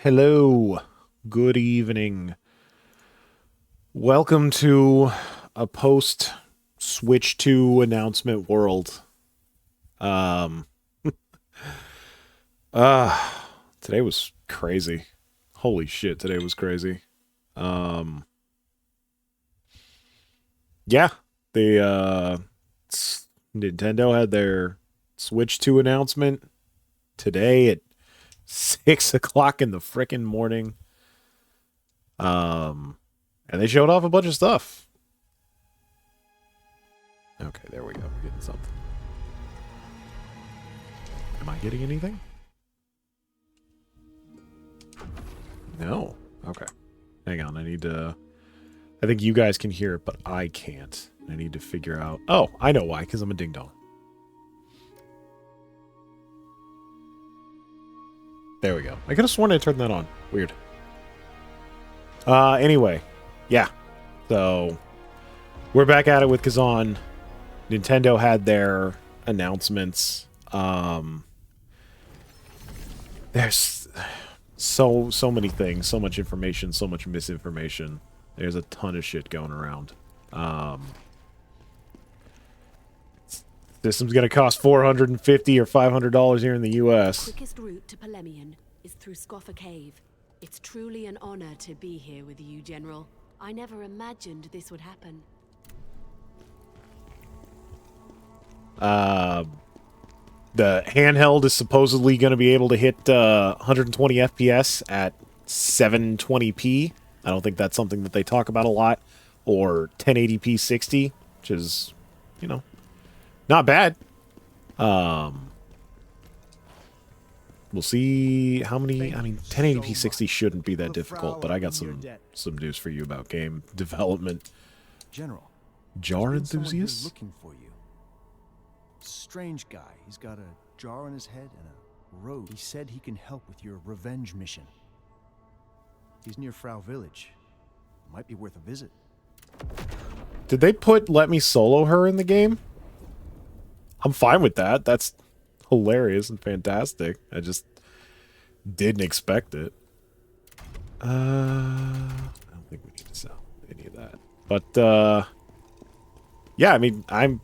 Hello. Good evening. Welcome to a post Switch 2 announcement world. Um uh Today was crazy. Holy shit, today was crazy. Um yeah, the Nintendo had their Switch 2 announcement today at 6 o'clock in the frickin' morning. Um and they showed off a bunch of stuff. Okay, there we go. We're getting something. Am I getting anything? No. Okay. Hang on. I think you guys can hear it, but I can't. I need to figure out. Oh, I know why, because I'm a ding dong. There we go. I could have sworn I turned that on. Weird. Anyway. Yeah. So, we're back at it with Khazan. Nintendo had their announcements. There's so many things, so much information, so much misinformation. There's a ton of shit going around. System's gonna cost $450 or $500 here in the U.S. The quickest route to Polemian is through Scoffer Cave. It's truly an honor to be here with you, General. I never imagined this would happen. The handheld is supposedly going to be able to hit 120 FPS at 720p. I don't think that's something that they talk about a lot. Or 1080p 60, which is, you know, not bad. We'll see how many. I mean, 1080p 60 shouldn't be that difficult, but I got some news for you about game development. General, Jar there's been someone here enthusiasts? looking for you. Strange guy. He's got a jar on his head and a robe. He said he can help with your revenge mission. He's near Frau Village. Might be worth a visit. Did they put Let Me Solo Her in the game? I'm fine with that. That's hilarious and fantastic. I just didn't expect it. I don't think we need to sell any of that. But, yeah, I mean, I'm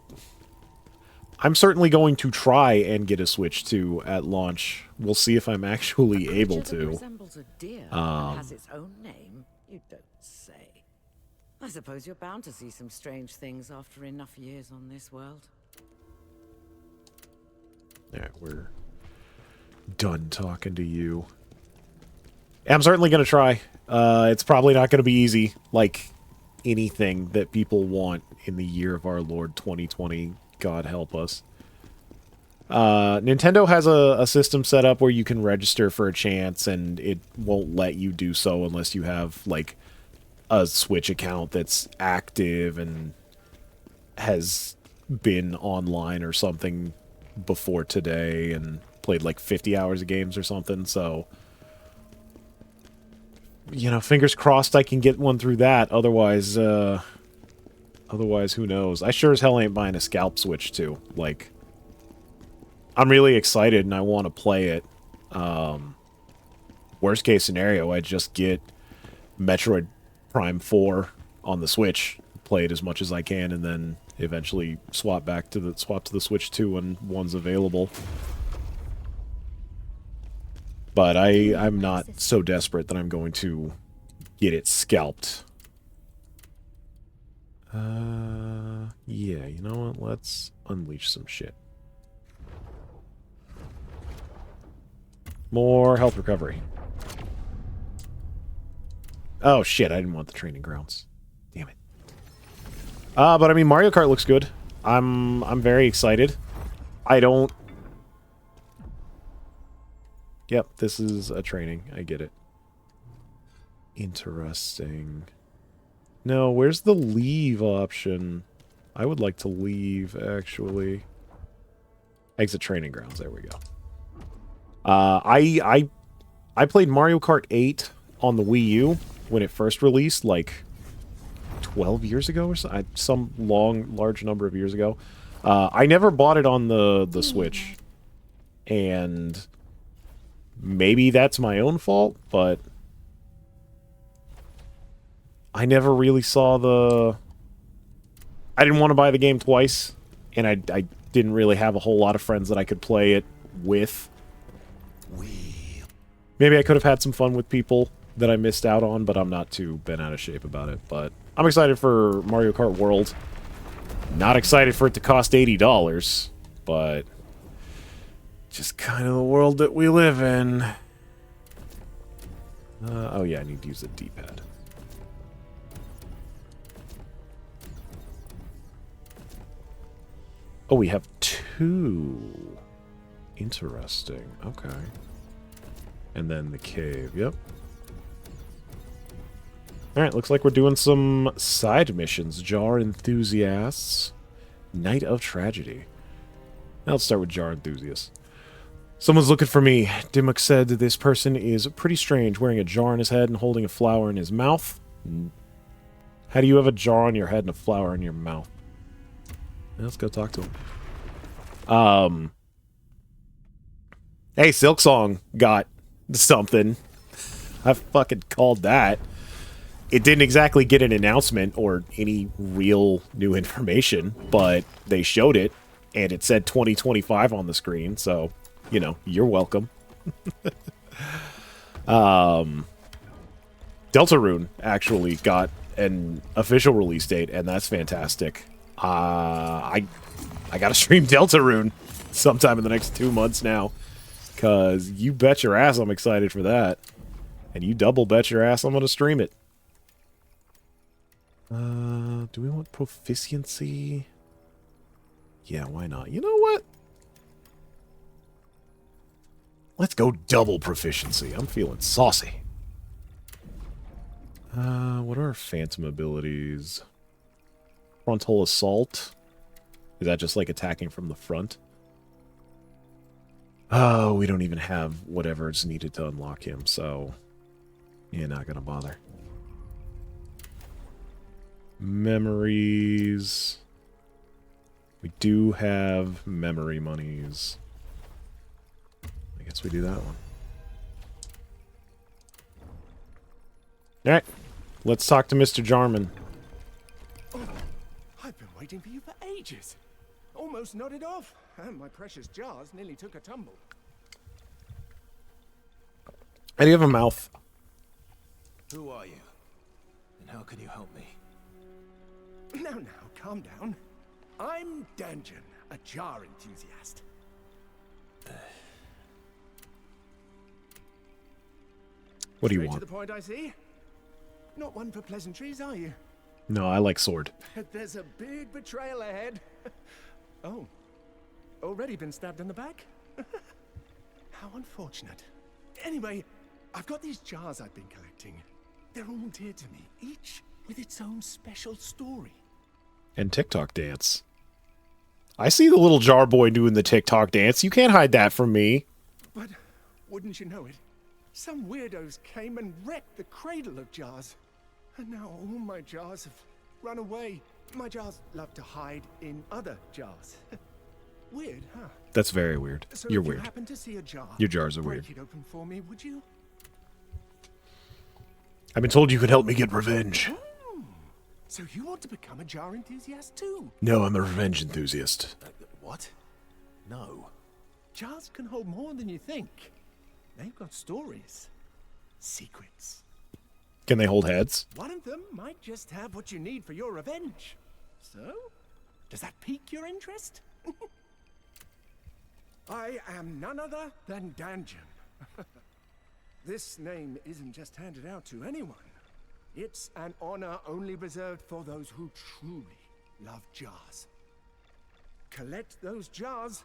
certainly going to try and get a Switch 2 at launch. We'll see if I'm actually able to. Resembles a deer and has its own name. You don't say. I suppose you're bound to see some strange things after enough years on this world. Yeah, we're done talking to you. I'm certainly going to try. It's probably not going to be easy, like anything that people want in the year of our Lord 2020. God help us. Nintendo has a system set up where you can register for a chance, and it won't let you do so unless you have, like, a Switch account that's active and has been online or something before today and played, like, 50 hours of games or something, so... You know, fingers crossed I can get one through that, otherwise, Otherwise, who knows? I sure as hell ain't buying a scalp Switch, too. Like, I'm really excited and I want to play it. Worst case scenario, I just get Metroid Prime 4 on the Switch, play it as much as I can, and then eventually swap to the Switch 2 when one's available. But I'm not so desperate that I'm going to get it scalped. Yeah, you know what? Let's unleash some shit. More health recovery. Oh shit, I didn't want the training grounds. Damn it. But I mean, Mario Kart looks good. I'm very excited. I don't... Yep, this is a training. I get it. Interesting. No, where's the leave option? I would like to leave, actually. Exit training grounds. There we go. I played Mario Kart 8 on the Wii U when it first released, like 12 years ago or so, some large number of years ago. I never bought it on the Switch, and maybe that's my own fault, but I never really saw the... I didn't want to buy the game twice, and I didn't really have a whole lot of friends that I could play it with. Maybe I could have had some fun with people that I missed out on, but I'm not too bent out of shape about it. But I'm excited for Mario Kart World. Not excited for it to cost $80, but just kind of the world that we live in. Oh yeah, I need to use the D-pad. Oh, we have 2. Interesting. Okay. And then the cave. Yep. Alright, looks like we're doing some side missions. Jar Enthusiasts. Night of Tragedy. Now let's start with Jar Enthusiasts. Someone's looking for me. Dimmock said that this person is pretty strange, wearing a jar on his head and holding a flower in his mouth. How do you have a jar on your head and a flower in your mouth? Let's go talk to him. Hey, Silksong got something. I fucking called that. It didn't exactly get an announcement or any real new information, but they showed it, and it said 2025 on the screen, so, you know, you're welcome. Deltarune actually got an official release date, and that's fantastic. I gotta stream Deltarune sometime in the next 2 months now, because you bet your ass I'm excited for that. And you double bet your ass I'm gonna stream it. Do we want proficiency? Yeah, why not? You know what? Let's go double proficiency. I'm feeling saucy. What are our phantom abilities? Frontal assault? Is that just like attacking from the front? Oh, we don't even have whatever's needed to unlock him, so... yeah, not gonna bother. Memories... we do have memory monies. I guess we do that one. Alright, let's talk to Mr. Jarman. Oh, I've been waiting for you for ages. Almost nodded off, and my precious jars nearly took a tumble. How do you have a mouth? Who are you? And how can you help me? Now, calm down. I'm Danjan, a jar enthusiast. What do you Straight want? to the point, I see. Not one for pleasantries, are you? No, I like sword. There's a big betrayal ahead. Oh, already been stabbed in the back? How unfortunate. Anyway, I've got these jars I've been collecting. They're all dear to me, each with its own special story. And TikTok dance. I see the little jar boy doing the TikTok dance. You can't hide that from me. But wouldn't you know it, some weirdos came and wrecked the cradle of jars. And now all my jars have run away. My jars love to hide in other jars. Weird, huh? That's very weird. So You're if weird. you happen to see a jar, Your jars are weird. break it open for me, would you? I've been told you could help me get revenge. So you want to become a jar enthusiast too? No, I'm a revenge enthusiast. What? No. Jars can hold more than you think. They've got stories. Secrets. Can they hold heads? One of them might just have what you need for your revenge. So, does that pique your interest? I am none other than Danjan. This name isn't just handed out to anyone. It's an honor only reserved for those who truly love jars. Collect those jars,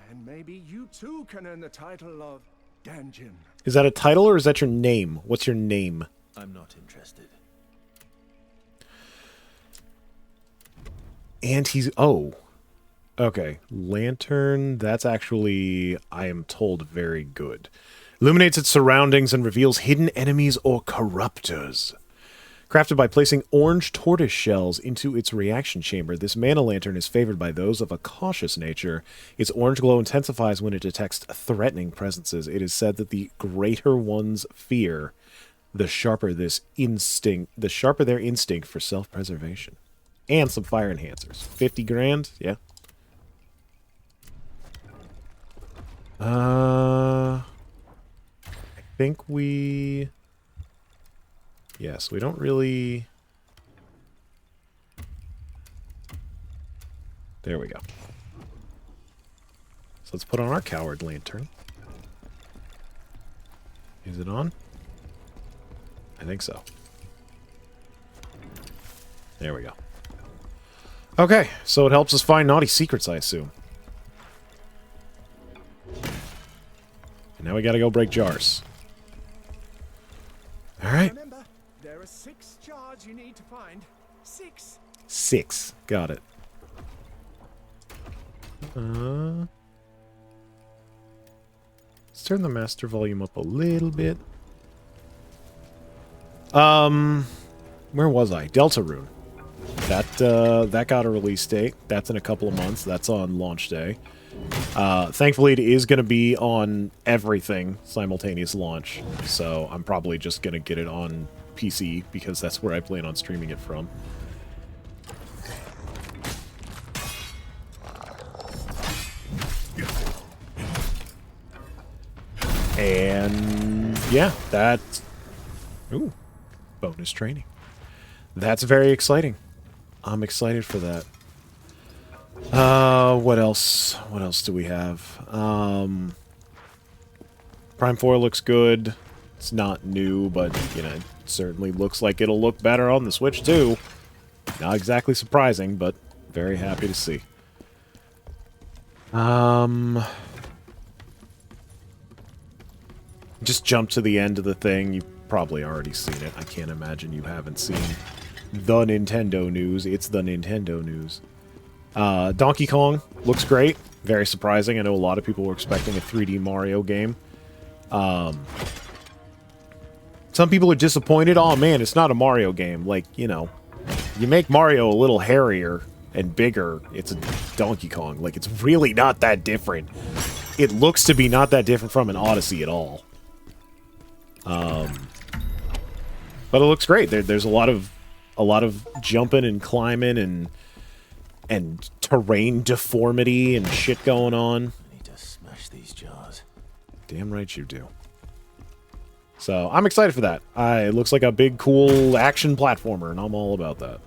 and maybe you too can earn the title of Danjan. Is that a title or is that your name? What's your name? I'm not interested. And he's... oh. Okay. Lantern, that's actually, I am told, very good. Illuminates its surroundings and reveals hidden enemies or corruptors. Crafted by placing orange tortoise shells into its reaction chamber, this mana lantern is favored by those of a cautious nature. Its orange glow intensifies when it detects threatening presences. It is said that the greater one's fear, the sharper their instinct for self-preservation. And some fire enhancers. 50 grand? Yeah. I think we... Yes, we don't really... There we go. So let's put on our coward lantern. Is it on? I think so. There we go. Okay, so it helps us find naughty secrets, I assume. And now we gotta go break jars. Alright. Remember, there are 6 jars you need to find. 6. 6. Got it. Let's turn the master volume up a little bit. Where was I? Deltarune. That got a release date. That's in a couple of months. That's on launch day. Thankfully, it is going to be on everything simultaneous launch, so I'm probably just going to get it on PC because that's where I plan on streaming it from. And yeah, that's... Ooh, bonus training. That's very exciting. I'm excited for that. What else? What else do we have? Prime 4 looks good. It's not new, but, you know, it certainly looks like it'll look better on the Switch, too. Not exactly surprising, but very happy to see. Just jump to the end of the thing. You've probably already seen it. I can't imagine you haven't seen the Nintendo news. It's the Nintendo news. Donkey Kong looks great. Very surprising. I know a lot of people were expecting a 3D Mario game. Some people are disappointed. Oh, man, it's not a Mario game. Like, you know, you make Mario a little hairier and bigger. It's a Donkey Kong. Like, it's really not that different. It looks to be not that different from an Odyssey at all. But it looks great. There's a lot of jumping and climbing and terrain deformity and shit going on. I need to smash these jars. Damn right you do. So I'm excited for that. It looks like a big, cool action platformer, and I'm all about that.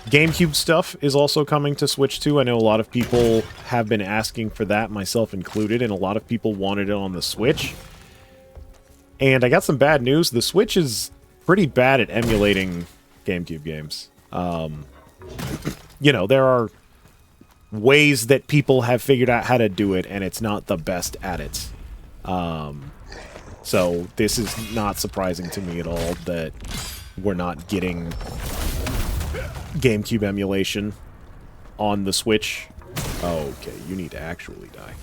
GameCube stuff is also coming to Switch 2. I know a lot of people have been asking for that, myself included, and a lot of people wanted it on the Switch. And I got some bad news. The Switch is pretty bad at emulating GameCube games. You know, there are ways that people have figured out how to do it, and it's not the best at it. So this is not surprising to me at all that we're not getting GameCube emulation on the Switch. Okay, you need to actually die.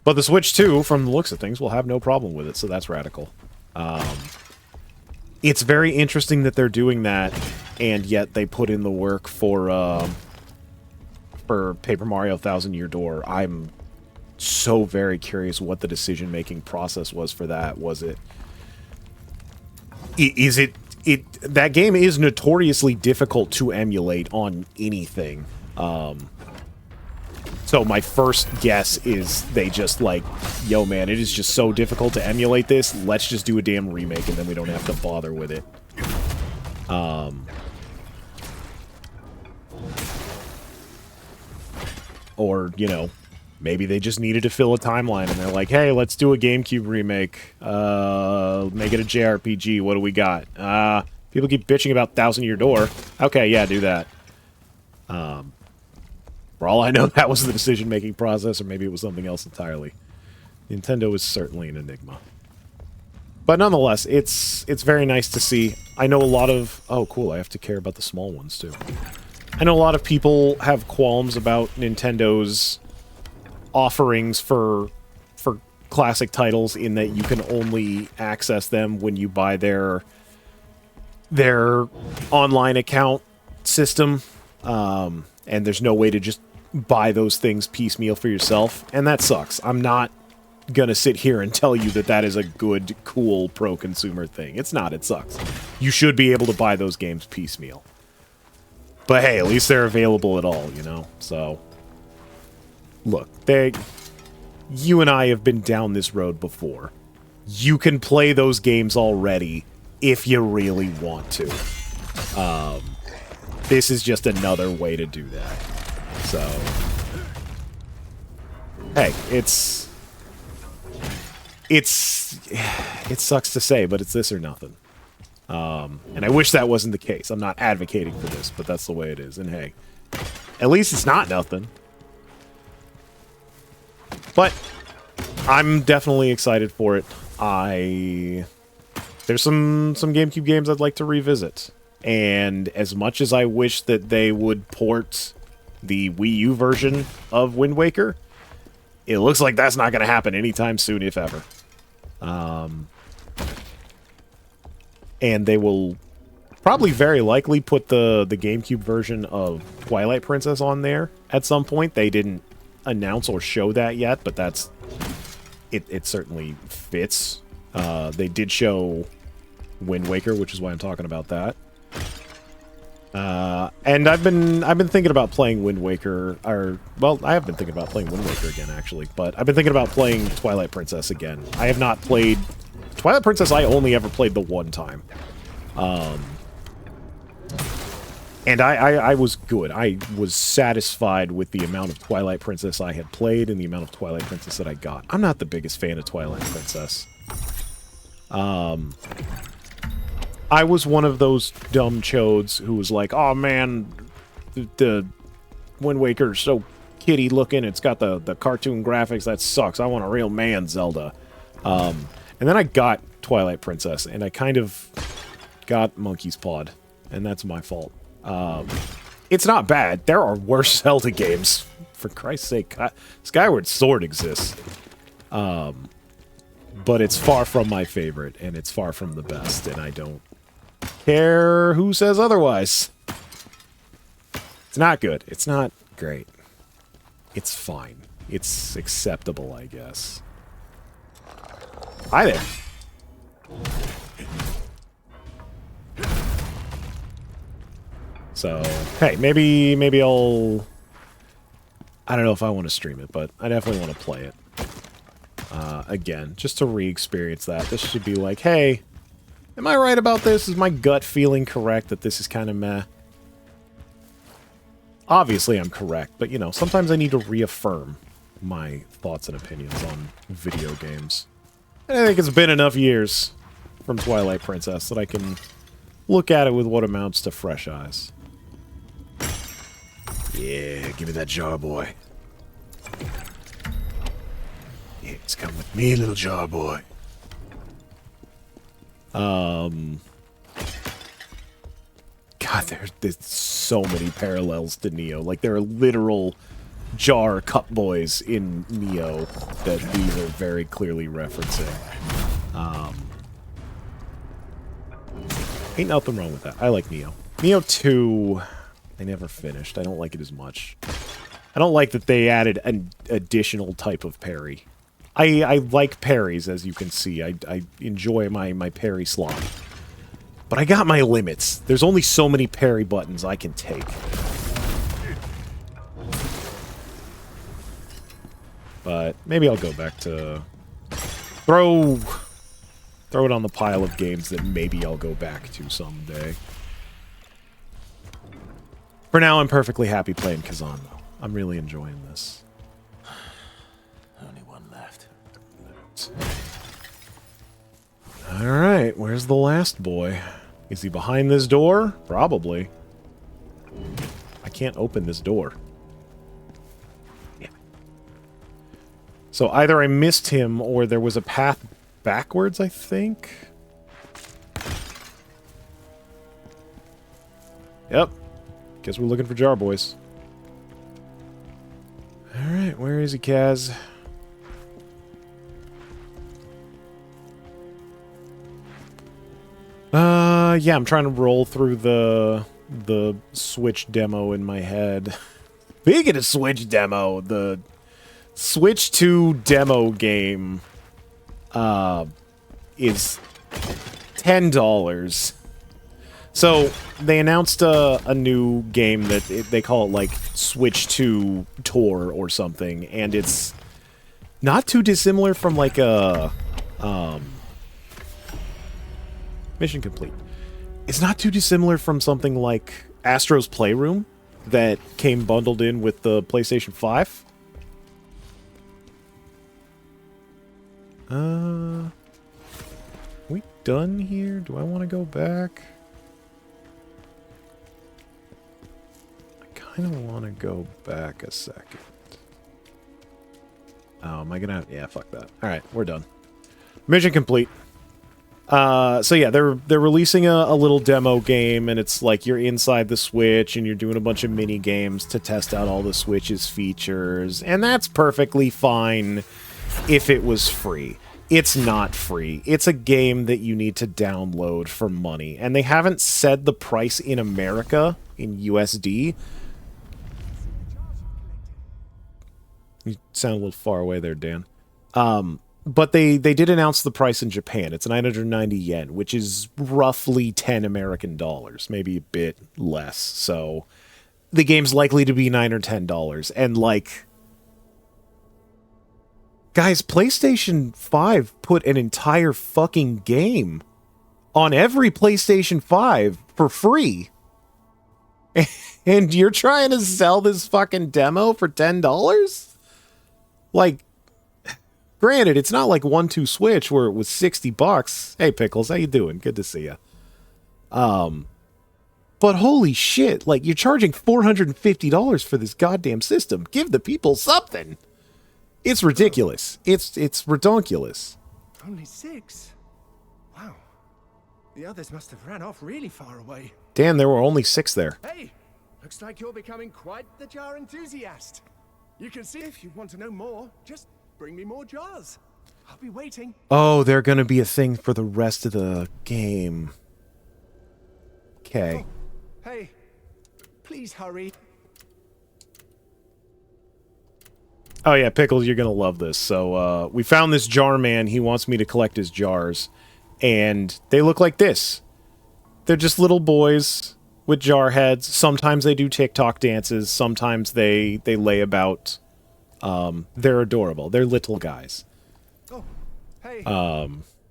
But the Switch 2, from the looks of things, will have no problem with it, so that's radical. It's very interesting that they're doing that, and yet they put in the work for Paper Mario Thousand Year Door. I'm so very curious what the decision-making process was for that. Was it... Is it... That game is notoriously difficult to emulate on anything. So my first guess is they just like, yo man, it is just so difficult to emulate this, let's just do a damn remake and then we don't have to bother with it. Or, you know, maybe they just needed to fill a timeline and they're like, hey, let's do a GameCube remake. Make it a JRPG, what do we got? People keep bitching about Thousand Year Door. Okay, yeah, do that. For all I know, that was the decision-making process, or maybe it was something else entirely. Nintendo is certainly an enigma. But nonetheless, it's very nice to see. I know a lot of... Oh, cool, I have to care about the small ones, too. I know a lot of people have qualms about Nintendo's offerings for classic titles in that you can only access them when you buy their online account system, and there's no way to just buy those things piecemeal for yourself, and that sucks. I'm not gonna sit here and tell you that that is a good, cool, pro-consumer thing. It's not. It sucks. You should be able to buy those games piecemeal. But hey, at least they're available at all, you know? So, look, you and I have been down this road before. You can play those games already if you really want to. This is just another way to do that. So, hey, it sucks to say, but it's this or nothing. And I wish that wasn't the case. I'm not advocating for this, but that's the way it is. And hey, at least it's not nothing. But I'm definitely excited for it. There's some GameCube games I'd like to revisit. And as much as I wish that they would port the Wii U version of Wind Waker, it looks like that's not going to happen anytime soon, if ever. And they will probably very likely put the GameCube version of Twilight Princess on there at some point. They didn't announce or show that yet, but it certainly fits. They did show Wind Waker, which is why I'm talking about that. And I've been thinking about playing Wind Waker, well, I have been thinking about playing Wind Waker again, actually, but I've been thinking about playing Twilight Princess again. I have not played Twilight Princess. I only ever played the one time. And I was good. I was satisfied with the amount of Twilight Princess I had played and the amount of Twilight Princess that I got. I'm not the biggest fan of Twilight Princess. I was one of those dumb chodes who was like, oh man, the Wind Waker's so kitty looking, it's got the cartoon graphics, that sucks, I want a real man Zelda. And then I got Twilight Princess, and I kind of got Monkey's Pawed, and that's my fault. It's not bad. There are worse Zelda games. For Christ's sake, Skyward Sword exists. But it's far from my favorite, and it's far from the best, and I don't care who says otherwise. It's not good. It's not great. It's fine. It's acceptable, I guess. Hi there. So, hey, maybe I'll... I don't know if I want to stream it, but I definitely want to play it. Again, just to re-experience that. This should be like, hey, am I right about this? Is my gut feeling correct that this is kind of meh? Obviously I'm correct, but, you know, sometimes I need to reaffirm my thoughts and opinions on video games. And I think it's been enough years from Twilight Princess that I can look at it with what amounts to fresh eyes. Yeah, give me that jar, boy. Yeah, it's come with me, little jar boy. God, there's so many parallels to Neo. Like, there are literal jar cup boys in Neo that these are very clearly referencing. Ain't nothing wrong with that. I like Neo. Neo 2, I never finished. I don't like it as much. I don't like that they added an additional type of parry. I like parries, as you can see. I enjoy my parry slot. But I got my limits. There's only so many parry buttons I can take. But maybe I'll go back to... Throw it on the pile of games that maybe I'll go back to someday. For now, I'm perfectly happy playing Khazan, though. I'm really enjoying this. Only one left. Alright, where's the last boy? Is he behind this door? Probably. I can't open this door. Yeah. So either I missed him, or there was a path backwards, I think? Yep. Guess we're looking for Jar Boys. Alright, where is he, Kaz? Yeah, I'm trying to roll through the Switch demo in my head. Speaking of Switch demo, the Switch 2 demo game is $10. So they announced a new game that they call it like Switch 2 Tour or something, and it's not too dissimilar from like a mission complete. It's not too dissimilar from something like Astro's Playroom that came bundled in with the PlayStation 5. We done here? Do I want to go back? I kind of want to go back a second. Oh, am I gonna? Yeah, fuck that. All right, we're done. Mission complete. So yeah, they're releasing a little demo game, and it's like you're inside the Switch and you're doing a bunch of mini games to test out all the Switch's features, and that's perfectly fine if it was free. It's not free. It's a game that you need to download for money, and they haven't said the price in America in USD. You sound a little far away there, Dan. But they did announce the price in Japan. It's 990 yen, which is roughly 10 American dollars, maybe a bit less. So the game's likely to be $9 or $10. And like, guys, PlayStation 5 put an entire fucking game on every PlayStation 5 for free. And you're trying to sell this fucking demo for $10? Like, granted, it's not like 1-2 Switch where it was $60. Hey, Pickles, how you doing? Good to see you. But holy shit, like, you're charging $450 for this goddamn system. Give the people something. It's ridiculous. It's redonkulous. Only 6? Wow. The others must have ran off really far away. Dan, there were only 6 there. Hey, looks like you're becoming quite the jar enthusiast. You can see if you want to know more, just bring me more jars. I'll be waiting. Oh, they're going to be a thing for the rest of the game. Okay. Oh, hey, please hurry. Oh yeah, Pickles, you're going to love this. So, we found this jar man. He wants me to collect his jars. And they look like this. They're just little boys with jar heads. Sometimes they do TikTok dances. Sometimes they lay about. They're adorable. They're little guys. Oh, hey.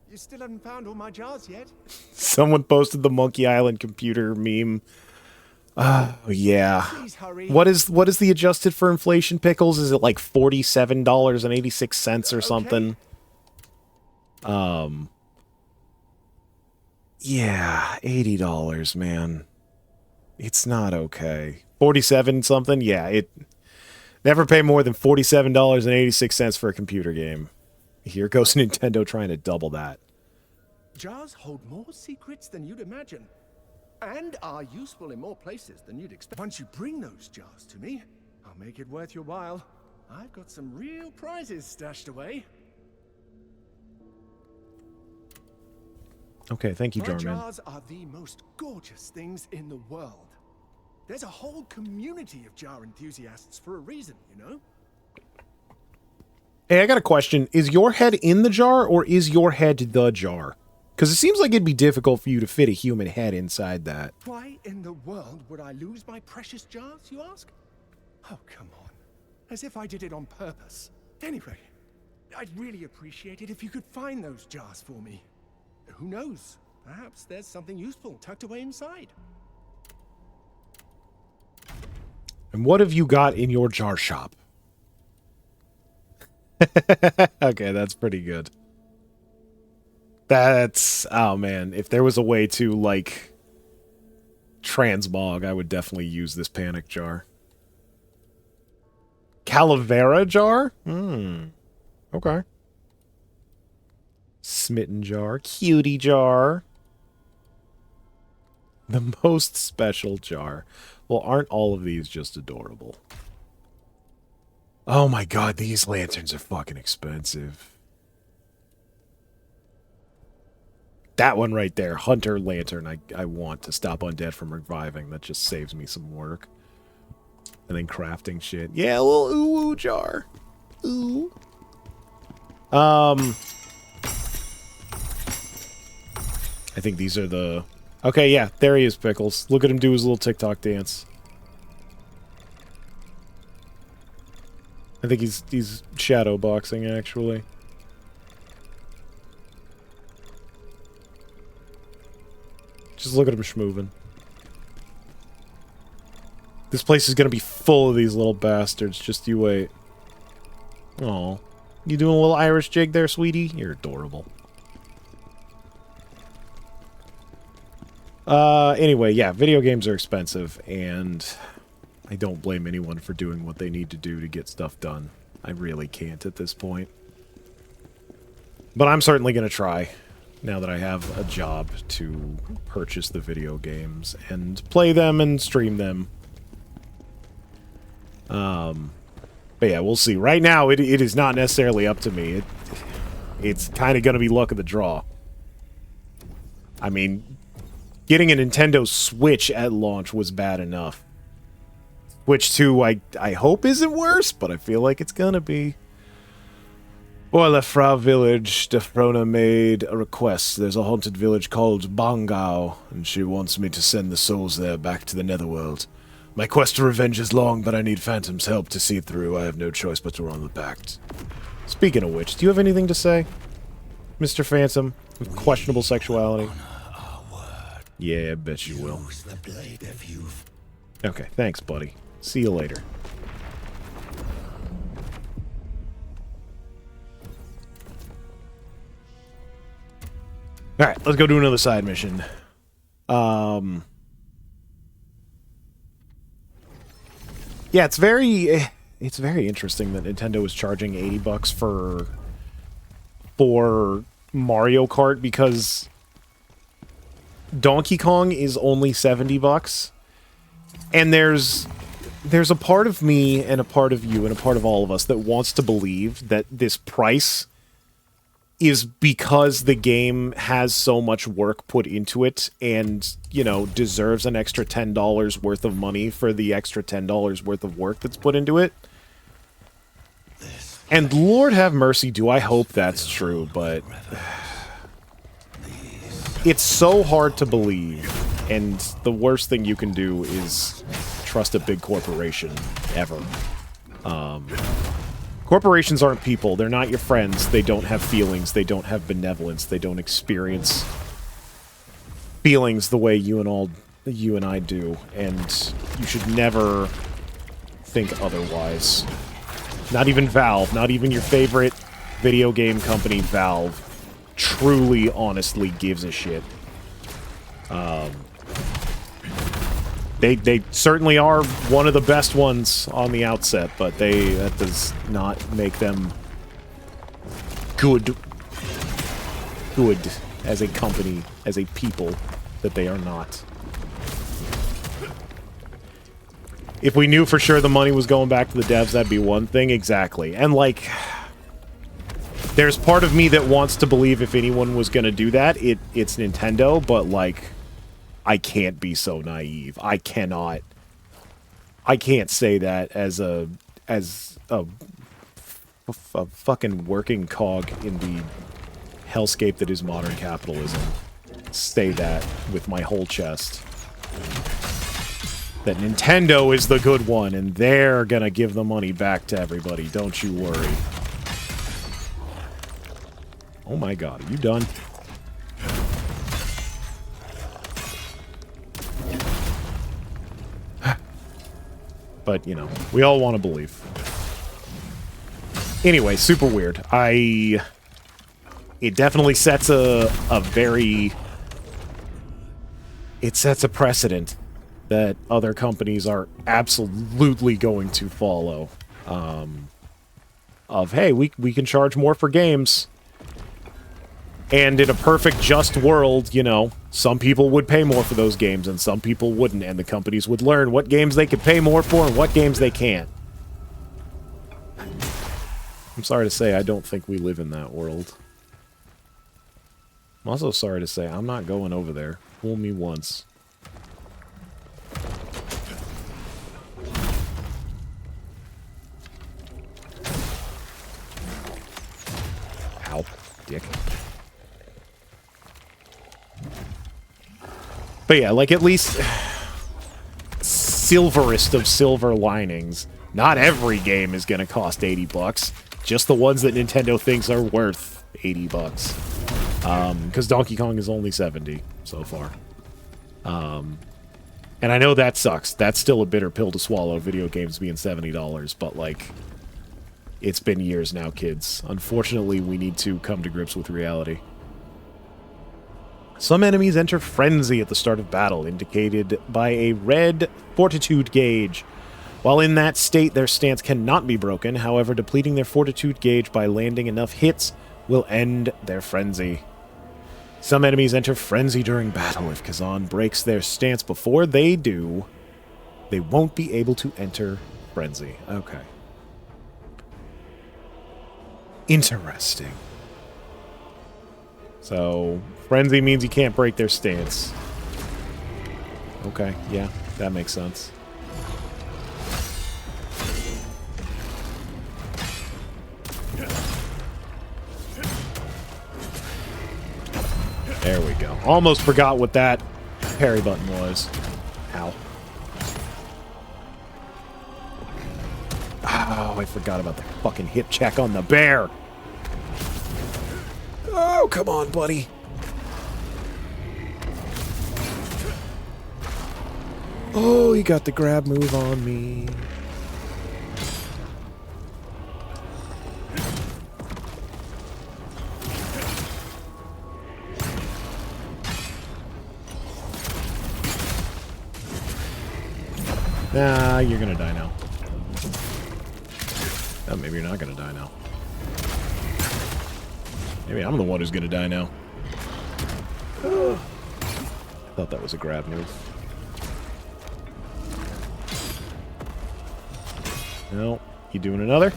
You still haven't found all my jars yet? Someone posted the Monkey Island computer meme. Oh yeah. Please hurry. What is the adjusted for inflation, Pickles? Is it like $47.86 or something? Yeah, $80, man. It's not okay. 47 something? Yeah, it never pay more than $47.86 for a computer game. Here goes Nintendo trying to double that. Jars hold more secrets than you'd imagine, and are useful in more places than you'd expect. Once you bring those jars to me, I'll make it worth your while. I've got some real prizes stashed away. Okay, thank you, My Jarman. jars are the most gorgeous things in the world. There's a whole community of jar enthusiasts for a reason, you know? Hey, I got a question. Is your head in the jar, or is your head the jar? Because it seems like it'd be difficult for you to fit a human head inside that. Why in the world would I lose my precious jars, you ask? Oh, come on. As if I did it on purpose. Anyway, I'd really appreciate it if you could find those jars for me. Who knows? Perhaps there's something useful tucked away inside. And what have you got in your jar shop? Okay, that's pretty good. That's... Oh, man. If there was a way to, like, transmog, I would definitely use this panic jar. Calavera jar? Okay. Smitten jar. Cutie jar. The most special jar. Well, aren't all of these just adorable? Oh my god, these lanterns are fucking expensive. That one right there, Hunter Lantern. I want to stop undead from reviving. That just saves me some work. And then crafting shit. Yeah, a little ooh jar. Ooh. I think these are the... Okay, yeah, there he is, Pickles. Look at him do his little TikTok dance. I think he's shadow boxing, actually. Just look at him schmoovin'. This place is gonna be full of these little bastards. Just you wait. Aw. You doing a little Irish jig there, sweetie? You're adorable. Anyway, yeah, video games are expensive, and I don't blame anyone for doing what they need to do to get stuff done. I really can't at this point. But I'm certainly gonna try, now that I have a job, to purchase the video games and play them and stream them. But yeah, we'll see. Right now, it is not necessarily up to me. It's kind of going to be luck of the draw. I mean, getting a Nintendo Switch at launch was bad enough. Switch 2, I hope isn't worse, but I feel like it's going to be. Boy, left Frau Village. Defrona made a request. There's a haunted village called Bongao, and she wants me to send the souls there back to the Netherworld. My quest to revenge is long, but I need Phantom's help to see it through. I have no choice but to run the pact. Speaking of which, do you have anything to say, Mr. Phantom, with questionable sexuality? Yeah, I bet you will. Okay, thanks, buddy. See you later. Alright, let's go do another side mission. Yeah, it's very interesting that Nintendo is charging $80 for Mario Kart, because Donkey Kong is only $70. And there's a part of me and a part of you and a part of all of us that wants to believe that this price is because the game has so much work put into it and, you know, deserves an extra $10 worth of money for the extra $10 worth of work that's put into it. And Lord have mercy, do I hope that's true, but it's so hard to believe, and the worst thing you can do is trust a big corporation, ever. Corporations aren't people. They're not your friends. They don't have feelings. They don't have benevolence. They don't experience feelings the way you and I do. And you should never think otherwise. Not even Valve. Not even your favorite video game company, Valve, truly, honestly gives a shit. They certainly are one of the best ones on the outset, but that does not make them good as a company, as a people, that they are not. If we knew for sure the money was going back to the devs, that'd be one thing. Exactly. And, like, there's part of me that wants to believe if anyone was going to do that, it's Nintendo, but, like, I can't be so naive. I can't say that as a fucking working cog in the hellscape that is modern capitalism. Say that with my whole chest. That Nintendo is the good one, and they're gonna give the money back to everybody. Don't you worry. Oh my god, are you done? But, you know, we all want to believe. Anyway, super weird. It definitely sets a precedent that other companies are absolutely going to follow. Hey, we can charge more for games. And in a perfect, just world, you know, some people would pay more for those games and some people wouldn't, and the companies would learn what games they could pay more for and what games they can't. I'm sorry to say, I don't think we live in that world. I'm also sorry to say, I'm not going over there. Fool me once. Ow, dick. But yeah, like, at least silverest of silver linings. Not every game is gonna cost $80. Just the ones that Nintendo thinks are worth $80. Because Donkey Kong is only 70 so far. And I know that sucks. That's still a bitter pill to swallow, video games being $70, but, like, it's been years now, kids. Unfortunately, we need to come to grips with reality. Some enemies enter frenzy at the start of battle, indicated by a red fortitude gauge. While in that state, their stance cannot be broken. However, depleting their fortitude gauge by landing enough hits will end their frenzy. Some enemies enter frenzy during battle. If Khazan breaks their stance before they do, they won't be able to enter frenzy. Okay. Interesting. So, frenzy means you can't break their stance. Okay, yeah, that makes sense. There we go. Almost forgot what that parry button was. Ow. Oh, I forgot about the fucking hip check on the bear. Oh, come on, buddy. Oh, he got the grab move on me. Nah, you're gonna die now. Oh, maybe you're not gonna die now. Maybe I'm the one who's gonna die now. I thought that was a grab move. No, you doing another?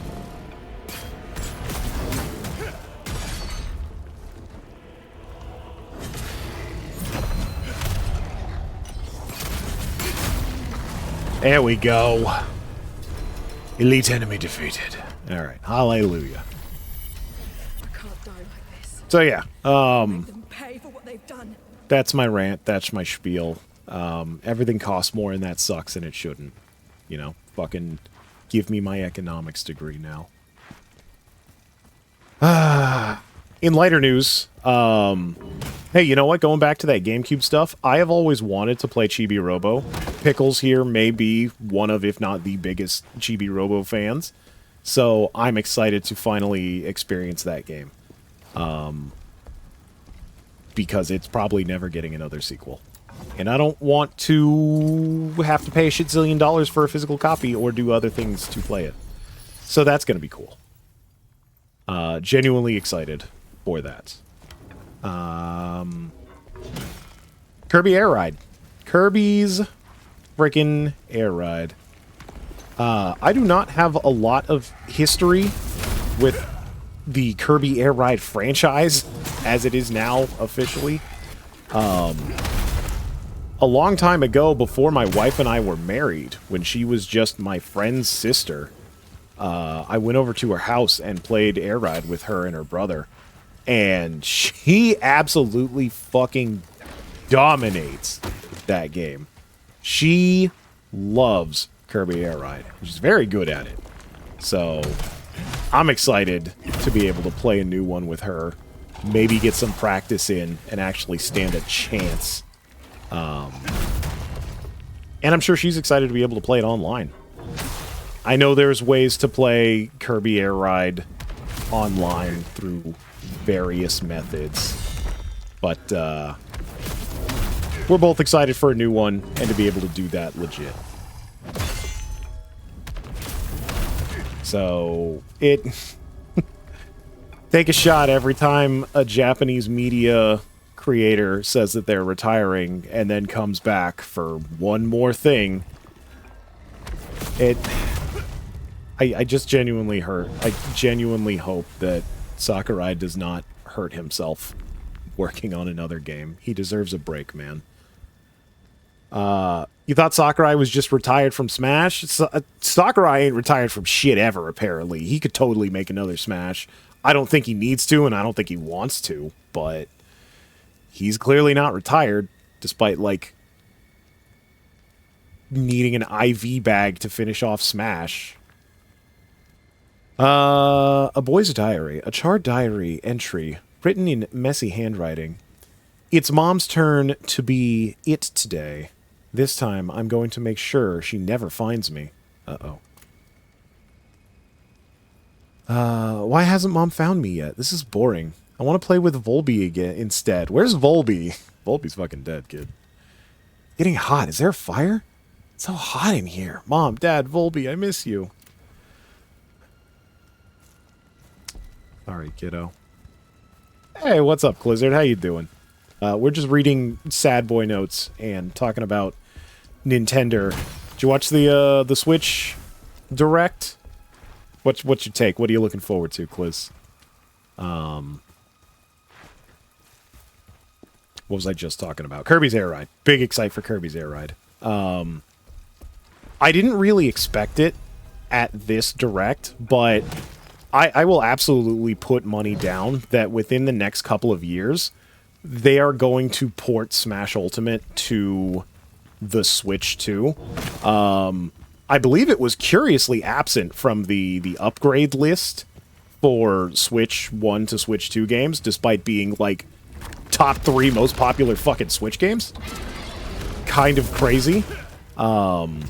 There we go. Elite enemy defeated. Alright, hallelujah. I can't die like this. So yeah, Make them pay for what they've done. that's my rant, that's my spiel. Everything costs more and that sucks and it shouldn't. You know, fucking give me my economics degree now. In lighter news, hey, you know what? Going back to that GameCube stuff, I have always wanted to play Chibi Robo. Pickles here may be one of, if not the biggest, Chibi Robo fans. So I'm excited to finally experience that game. Because it's probably never getting another sequel. And I don't want to have to pay a shit zillion dollars for a physical copy or do other things to play it. So that's going to be cool. Genuinely excited for that. Kirby Air Ride. Kirby's freaking Air Ride. I do not have a lot of history with the Kirby Air Ride franchise as it is now officially. A long time ago, before my wife and I were married, when she was just my friend's sister, I went over to her house and played Air Ride with her and her brother. And she absolutely fucking dominates that game. She loves Kirby Air Ride. She's very good at it. So, I'm excited to be able to play a new one with her. Maybe get some practice in and actually stand a chance. And I'm sure she's excited to be able to play it online. I know there's ways to play Kirby Air Ride online through various methods. But, we're both excited for a new one and to be able to do that legit. So, take a shot every time a Japanese media creator says that they're retiring and then comes back for one more thing. I just genuinely I genuinely hope that Sakurai does not hurt himself working on another game. He deserves a break, man. You thought Sakurai was just retired from Smash? Sakurai ain't retired from shit ever, apparently. He could totally make another Smash. I don't think he needs to, and I don't think he wants to, but he's clearly not retired, despite, like, needing an IV bag to finish off Smash. A boy's diary. A charred diary entry written in messy handwriting. It's Mom's turn to be it today. This time, I'm going to make sure she never finds me. Uh-oh. Why hasn't Mom found me yet? This is boring. I want to play with Volby again instead. Where's Volby? Volby's fucking dead, kid. Getting hot. Is there a fire? It's so hot in here. Mom, Dad, Volby, I miss you. Sorry, kiddo. Hey, what's up, Clizzard? How you doing? We're just reading sad boy notes and talking about Nintendo. Did you watch the Switch Direct? What's your take? What are you looking forward to, Cliz? What was I just talking about? Kirby's Air Ride. Big excite for Kirby's Air Ride. I didn't really expect it at this Direct, but I will absolutely put money down that within the next couple of years, they are going to port Smash Ultimate to the Switch too. I believe it was curiously absent from the upgrade list for Switch 1 to Switch 2 games, despite being, like, top 3 most popular fucking Switch games. Kind of crazy. And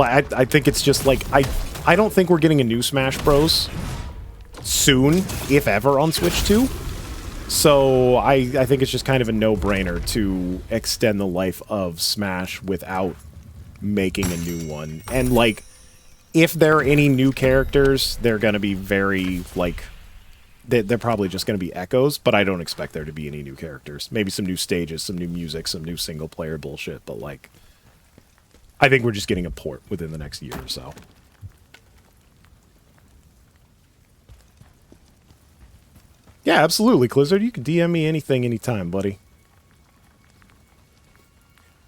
I think it's just, like, I don't think we're getting a new Smash Bros. Soon, if ever, on Switch 2. So I think it's just kind of a no-brainer to extend the life of Smash without making a new one. And, like, if there are any new characters, they're going to be very, like, they're probably just going to be echoes, but I don't expect there to be any new characters. Maybe some new stages, some new music, some new single-player bullshit, but, like, I think we're just getting a port within the next year or so. Yeah, absolutely, Clizzard. You can DM me anything, anytime, buddy.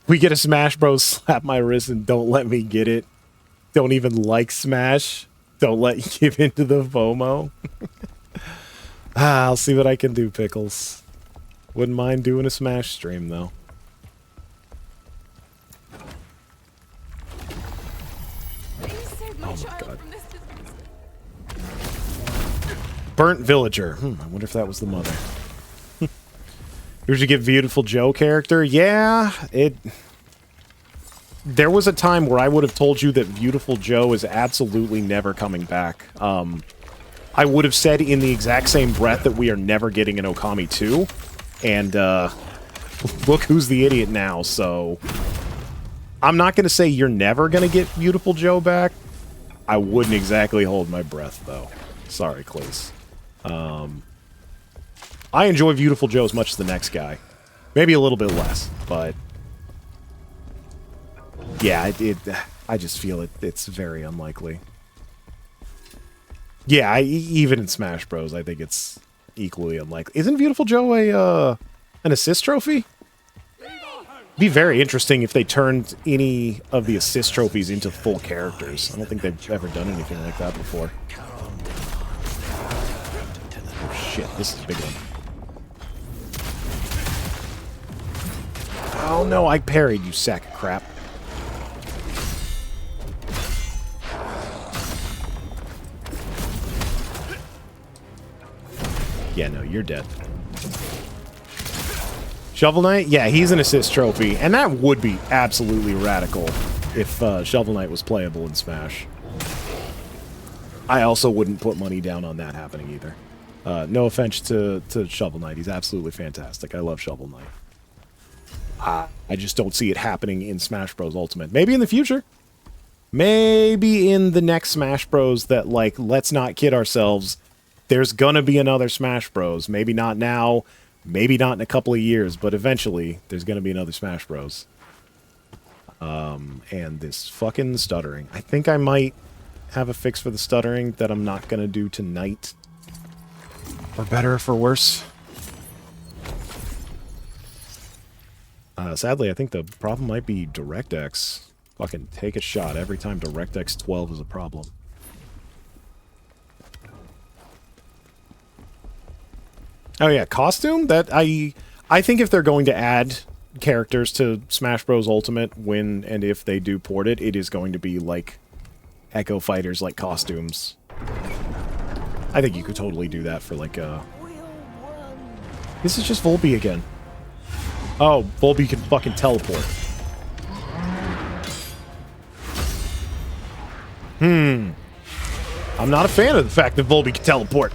We get a Smash Bros. Slap my wrist and don't let me get it. Don't even like Smash. Don't let you give into the FOMO. I'll see what I can do, Pickles. Wouldn't mind doing a Smash stream, though. Oh my god. Burnt Villager. I wonder if that was the mother. Did you get Beautiful Joe character? Yeah, there was a time where I would have told you that Beautiful Joe is absolutely never coming back. I would have said in the exact same breath that we are never getting an Okami 2. And, look who's the idiot now, so... I'm not going to say you're never going to get Beautiful Joe back. I wouldn't exactly hold my breath, though. Sorry, Clayce. I enjoy Beautiful Joe as much as the next guy. Maybe a little bit less, but... Yeah, I just feel it's very unlikely. Yeah, even in Smash Bros, I think it's equally unlikely. Isn't Beautiful Joe an assist trophy? Be very interesting if they turned any of the assist trophies into full characters. I don't think they've ever done anything like that before. Oh shit, this is a big one. Oh no, I parried, you sack of crap. Yeah, no, you're dead. Shovel Knight? Yeah, he's an assist trophy, and that would be absolutely radical if Shovel Knight was playable in Smash. I also wouldn't put money down on that happening either. No offense to Shovel Knight. He's absolutely fantastic. I love Shovel Knight. I just don't see it happening in Smash Bros. Ultimate. Maybe in the future. Maybe in the next Smash Bros. That, like, let's not kid ourselves. There's gonna be another Smash Bros. Maybe not now. Maybe not in a couple of years, but eventually there's going to be another Smash Bros. And this fucking stuttering. I think I might have a fix for the stuttering that I'm not going to do tonight. For better or for worse. Sadly, I think the problem might be DirectX. Fucking take a shot every time DirectX 12 is a problem. Oh yeah, costume? That I think if they're going to add characters to Smash Bros. Ultimate when and if they do port it, it is going to be like Echo Fighters like costumes. I think you could totally do that for like a... This is just Volby again. Oh, Volby can fucking teleport. I'm not a fan of the fact that Volby can teleport.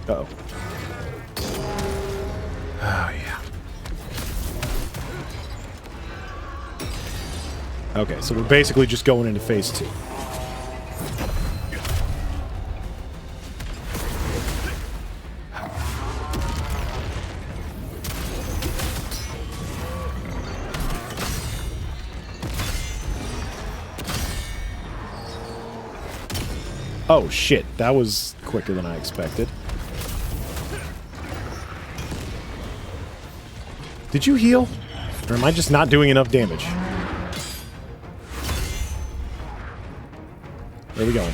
Uh-oh. Oh, yeah. Okay, so we're basically just going into phase 2. Oh, shit. That was quicker than I expected. Did you heal? Or am I just not doing enough damage? Where are we going?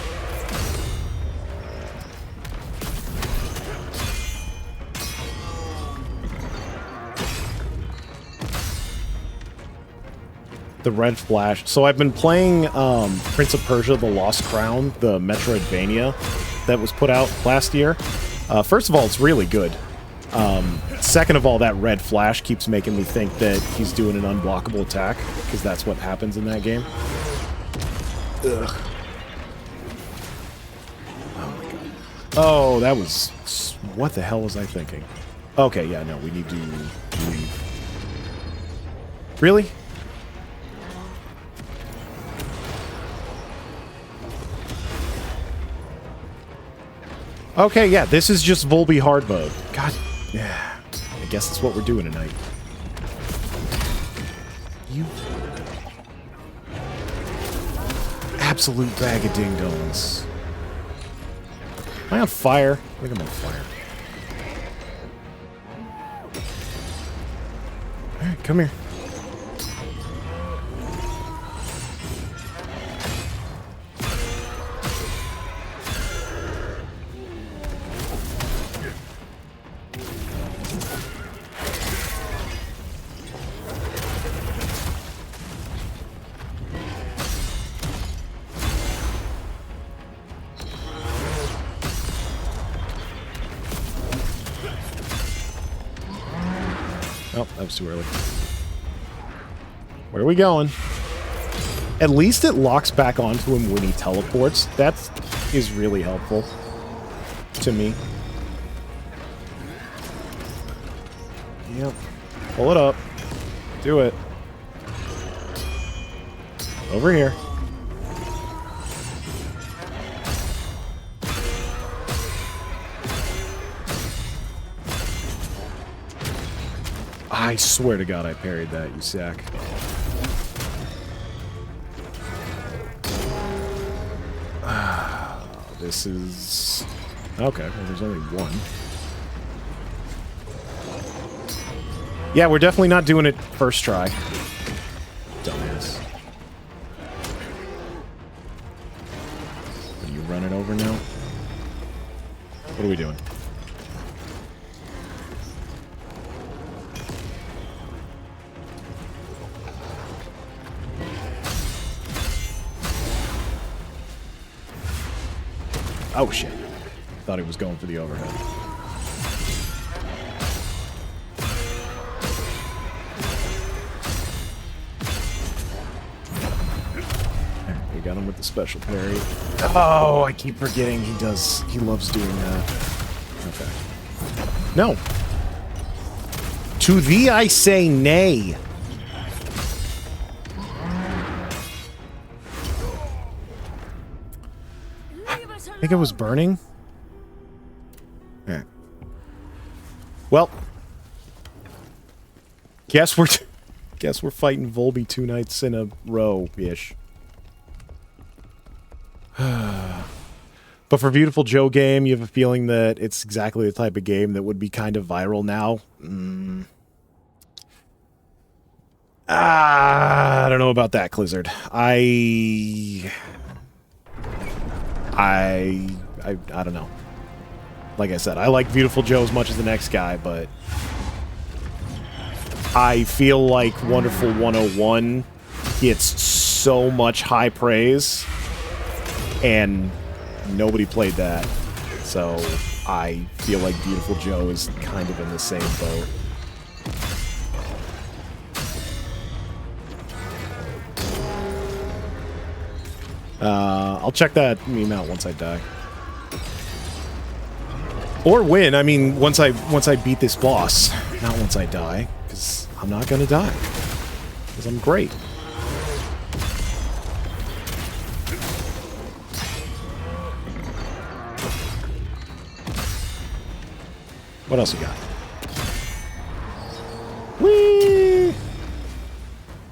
The Red Flash. So I've been playing Prince of Persia: The Lost Crown, the Metroidvania that was put out last year. First of all, it's really good. Second of all, that red flash keeps making me think that he's doing an unblockable attack, because that's what happens in that game. Ugh. Oh my god. Oh, that was... What the hell was I thinking? Okay, yeah, no, we need to leave. Really? Okay, yeah, this is just Volby hard mode. God, yeah. I guess that's what we're doing tonight. You... absolute bag of ding-dongs. Am I on fire? I think I'm on fire. Alright, come here. Oh, that was too early. Where are we going? At least it locks back onto him when he teleports. That is really helpful to me. Yep. Pull it up. Do it. Over here. I swear to God I parried that, you sack. This is... Okay, well there's only one. Yeah, we're definitely not doing it first try. Dumbass. Are you running over now? What are we doing? Oh shit. Thought he was going for the overhead. There, we got him with the special parry. Oh, I keep forgetting he does. He loves doing that. Okay. No. To thee I say nay. I think it was burning. Yeah. Well, guess we're Guess we're fighting Volby 2 nights in a row-ish. But for Beautiful Joe game, you have a feeling that it's exactly the type of game that would be kind of viral now? I don't know about that, Clizzard. I don't know. Like I said, I like Beautiful Joe as much as the next guy, but I feel like Wonderful 101 gets so much high praise, and nobody played that. So I feel like Beautiful Joe is kind of in the same boat. I'll check that meme out once I die. Or win. I mean, once I beat this boss, not once I die, because I'm not gonna die. Because I'm great. What else you got? Whee!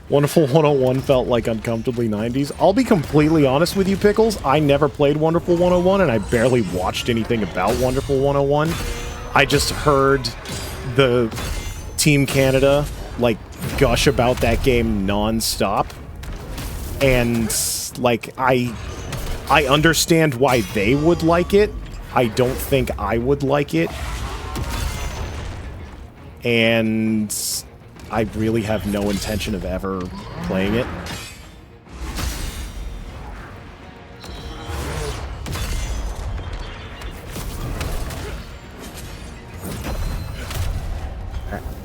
Wonderful 101 felt like uncomfortably 90s. I'll be completely honest with you, Pickles. I never played Wonderful 101, and I barely watched anything about Wonderful 101. I just heard the Team Canada, like, gush about that game non-stop. And, like, I understand why they would like it. I don't think I would like it. And I really have no intention of ever playing it.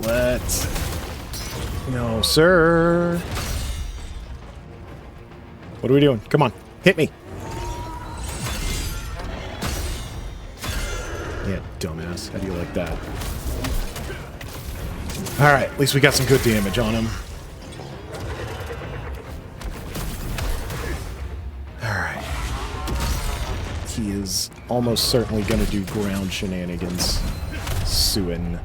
Let's... No, sir. What are we doing? Come on, hit me. Yeah, dumbass. How do you like that? Alright, at least we got some good damage on him. Alright. He is almost certainly going to do ground shenanigans soon.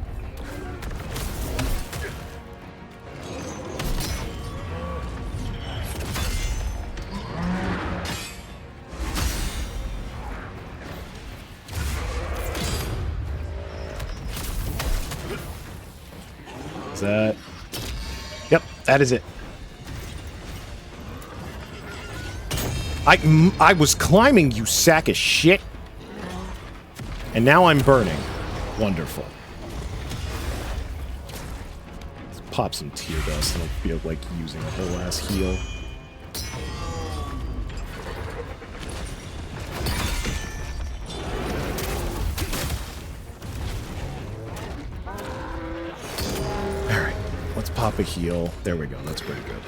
That. Yep, that is it. I was climbing, you sack of shit. And now I'm burning. Wonderful. Let's pop some tear dust. I don't feel like using a whole ass heal. Pop a heal. There we go. That's pretty good.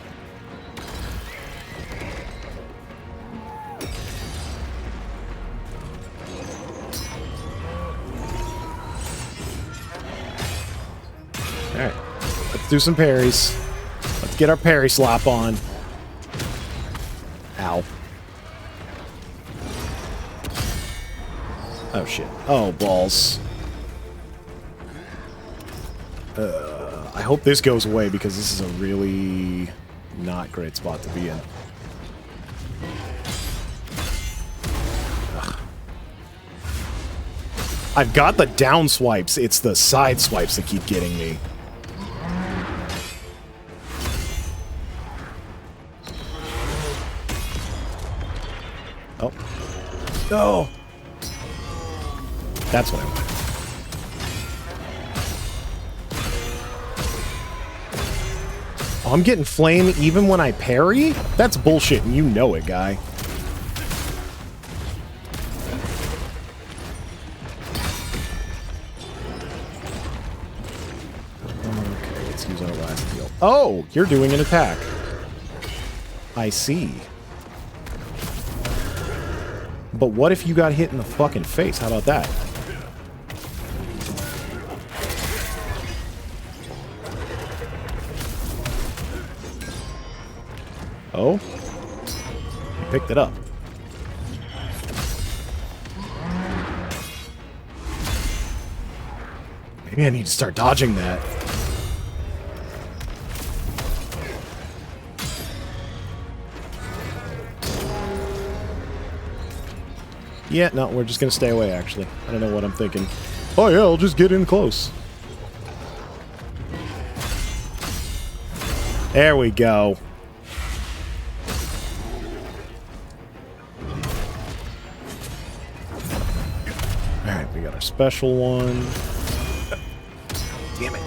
Alright. Let's do some parries. Let's get our parry slap on. Ow. Oh, shit. Oh, balls. I hope this goes away because this is a really not great spot to be in. Ugh. I've got the down swipes. It's the side swipes that keep getting me. Oh. No! That's what I want. Oh, I'm getting flame even when I parry? That's bullshit, and you know it, guy. Okay, let's use our last heal. Oh, you're doing an attack. I see. But what if you got hit in the fucking face? How about that? Oh? You picked it up. Maybe I need to start dodging that. Yeah, no, we're just gonna stay away, actually. I don't know what I'm thinking. Oh yeah, I'll just get in close. There we go. Alright, we got our special one. Damn it.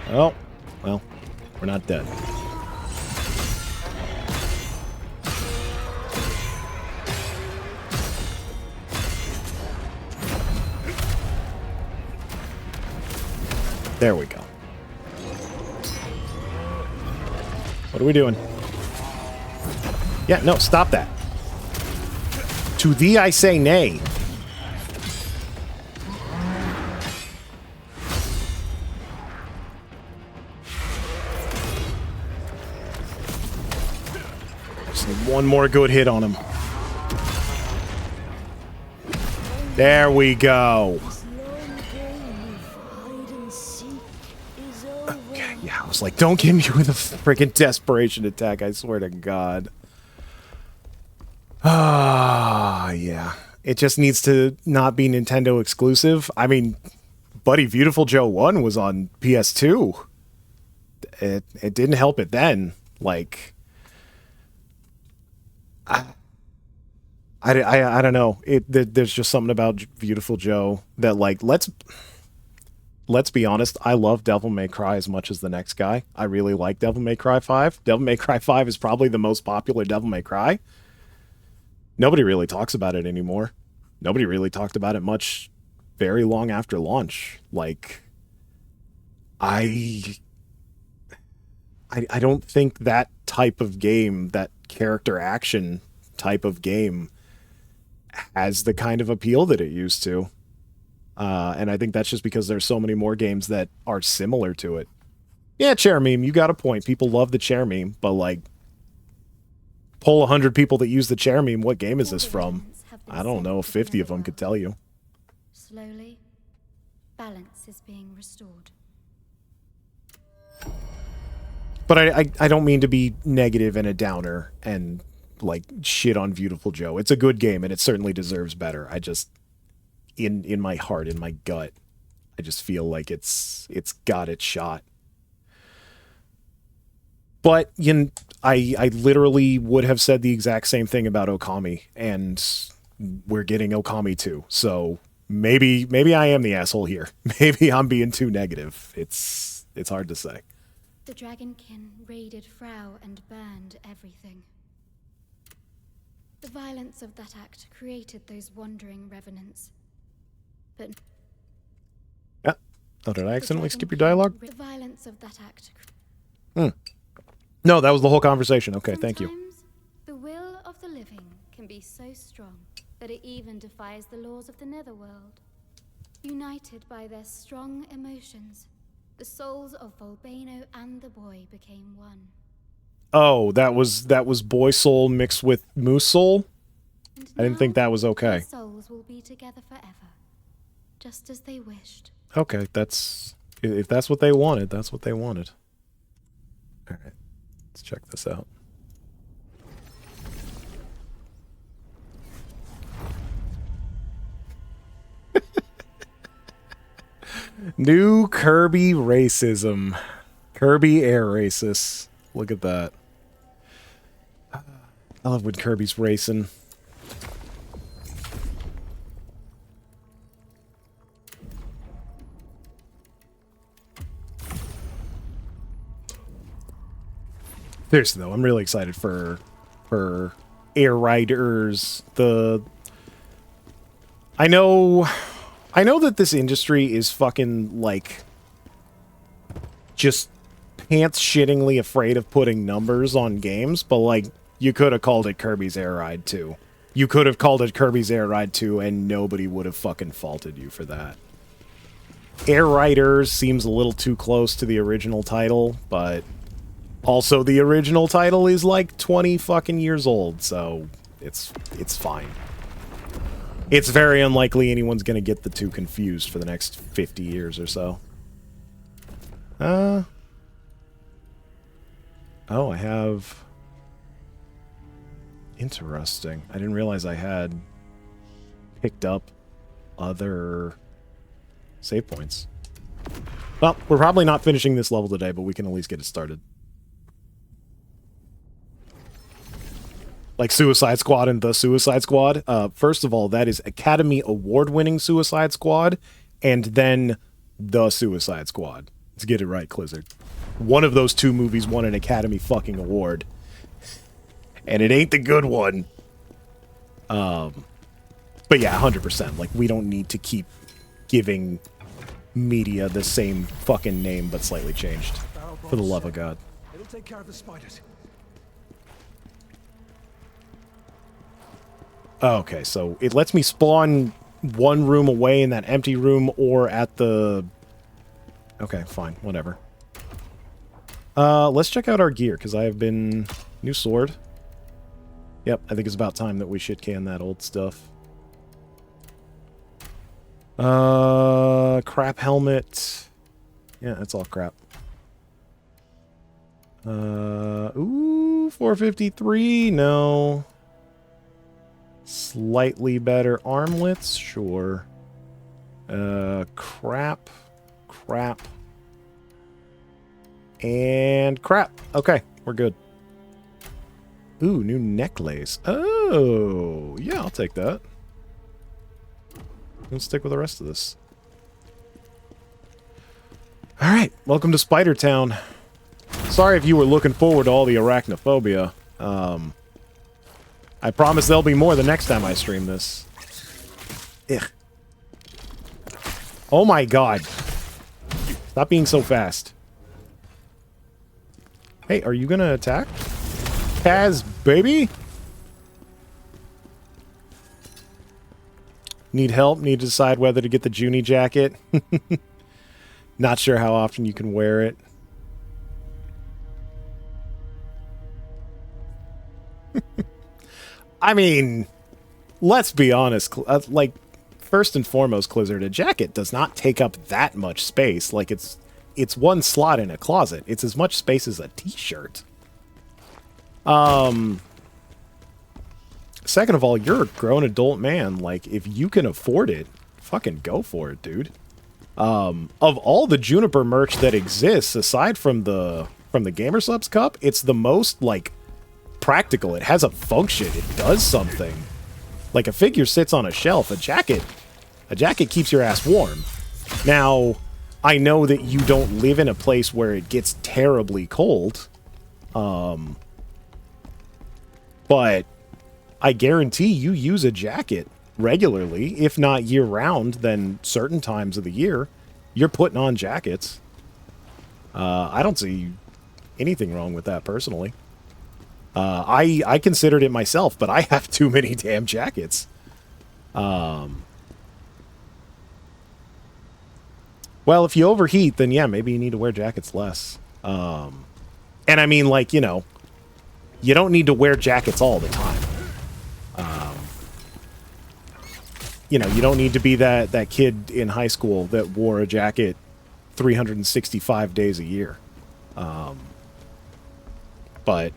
Oh, well, we're not dead. There we go. What are we doing? Yeah, no, stop that. To thee I say nay. Just need one more good hit on him. There we go. Okay, yeah, I was like, don't give me with a freaking desperation attack, I swear to God. Ah, yeah. It just needs to not be Nintendo exclusive. I mean, Buddy Beautiful Joe 1 was on PS2. It didn't help it then. Like, I don't know. There's just something about Beautiful Joe that, like, let's be honest. I love Devil May Cry as much as the next guy. I really like Devil May Cry 5. Devil May Cry 5 is probably the most popular Devil May Cry. Nobody really talks about it anymore. Nobody really talked about it much very long after launch. Like, I don't think that type of game, that character action type of game, has the kind of appeal that it used to. And I think that's just because there's so many more games that are similar to it. Yeah, chair meme, you got a point. People love the chair meme, but like, poll 100 people that use the chair meme, what game is this from? I don't know, 50 of them could tell you. Slowly, balance is being restored. But I don't mean to be negative and a downer and, like, shit on Beautiful Joe. It's a good game, and it certainly deserves better. I just, in my heart, in my gut, I just feel like it's got its shot. But I literally would have said the exact same thing about Okami, and we're getting Okami too. So maybe I am the asshole here. Maybe I'm being too negative. It's hard to say. The Dragonkin raided Frau and burned everything. The violence of that act created those wandering revenants. But yeah. Oh, did I accidentally skip your dialogue? The violence of that act. No, that was the whole conversation. Okay, thank you. Sometimes the will of the living can be so strong that it even defies the laws of the netherworld. United by their strong emotions, the souls of Volbano and the boy became one. Oh, that was boy soul mixed with moose soul? And I didn't think that was okay. their souls will be together forever, just as they wished. Okay, if that's what they wanted, that's what they wanted. All right. Let's check this out. New Kirby racism. Kirby air racist. Look at that. I love when Kirby's racing. Seriously though, I'm really excited for Air Riders. I know that this industry is fucking, like, just pants shittingly afraid of putting numbers on games, but, like, you could have called it Kirby's Air Ride 2. You could have called it Kirby's Air Ride 2 and nobody would have fucking faulted you for that. Air Riders seems a little too close to the original title, but also the original title is like 20 fucking years old, so it's fine. It's very unlikely anyone's gonna get the two confused for the next 50 years or so. Oh, I have Interesting. I didn't realize I had picked up other save points. Well, we're probably not finishing this level today, but we can at least get it started. Like Suicide Squad and The Suicide Squad. First of all, that is Academy Award-winning Suicide Squad, and then The Suicide Squad. Let's get it right, Clizzard. One of those two movies won an Academy fucking award. And it ain't the good one. But yeah, 100%. Like, we don't need to keep giving media the same fucking name, but slightly changed. For the love of God. It'll take care of the spiders. Okay, so it lets me spawn one room away in that empty room or at the... Okay, fine, whatever. Let's check out our gear, because I have been... New sword. Yep, I think it's about time that we shit can that old stuff. Crap helmet. Yeah, that's all crap. Ooh, 453, no. Slightly better armlets, sure. Crap. Crap. And crap. Okay, we're good. Ooh, new necklace. Oh, yeah, I'll take that. Let's stick with the rest of this. Alright, welcome to Spider Town. Sorry if you were looking forward to all the arachnophobia. I promise there'll be more the next time I stream this. Ugh. Oh my god. Stop being so fast. Hey, are you gonna attack? Kaz, baby? Need help? Need to decide whether to get the Junie jacket? Not sure how often you can wear it. I mean, let's be honest. Like, first and foremost, Clizzard, a jacket does not take up that much space. Like, it's one slot in a closet. It's as much space as a t-shirt. Second of all, you're a grown adult man. Like, if you can afford it, fucking go for it, dude. Of all the Juniper merch that exists, aside from the Gamersubs cup, it's the most, like, practical. It has a function. It does something. Like, a figure sits on a shelf. A jacket keeps your ass warm. Now, I know that you don't live in a place where it gets terribly cold. But I guarantee you use a jacket regularly, if not year-round, then certain times of the year, you're putting on jackets. I don't see anything wrong with that, personally. I considered it myself, but I have too many damn jackets. Well, if you overheat, then yeah, maybe you need to wear jackets less. And I mean, like, you know, you don't need to wear jackets all the time. You know, you don't need to be that kid in high school that wore a jacket 365 days a year. But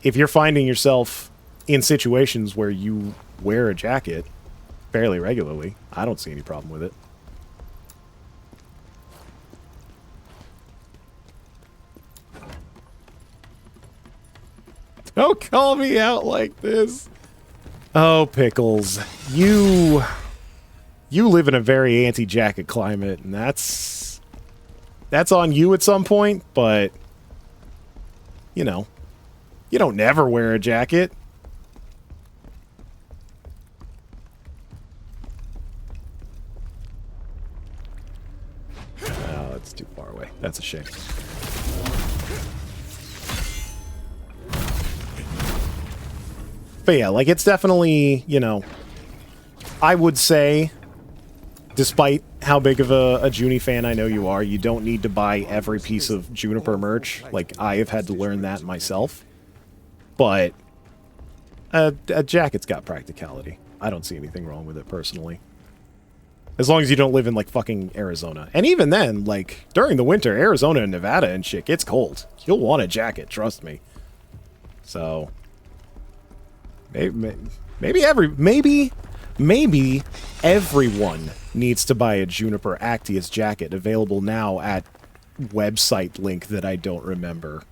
if you're finding yourself in situations where you wear a jacket fairly regularly, I don't see any problem with it. Don't call me out like this. Oh, Pickles. You live in a very anti-jacket climate, and that's on you at some point, but, you know, you don't never wear a jacket. Oh, that's too far away. That's a shame. But yeah, like, it's definitely, you know, I would say, despite how big of a Junie fan I know you are, you don't need to buy every piece of Juniper merch. Like, I have had to learn that myself. But a jacket's got practicality. I don't see anything wrong with it, personally. As long as you don't live in, like, fucking Arizona. And even then, like, during the winter, Arizona and Nevada and shit, it's cold. You'll want a jacket, trust me. So... Maybe everyone needs to buy a Juniper Actius jacket, available now at website link that I don't remember.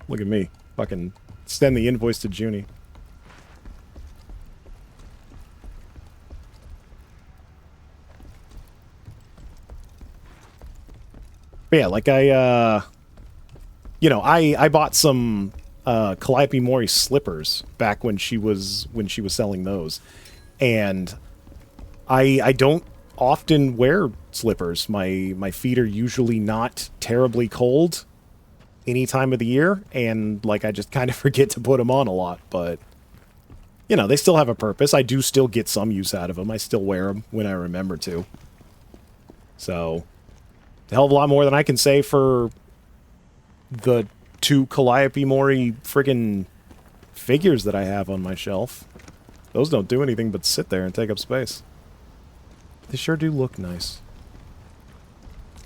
Look at me. Fucking send the invoice to Junie. But yeah, like I bought some Calliope Mori slippers back when she was selling those. And I don't often wear slippers. My feet are usually not terribly cold any time of the year, and like I just kind of forget to put them on a lot, but you know, they still have a purpose. I do still get some use out of them. I still wear them when I remember to. So, a hell of a lot more than I can say for the 2 Calliope Mori friggin' figures that I have on my shelf. Those don't do anything but sit there and take up space. They sure do look nice.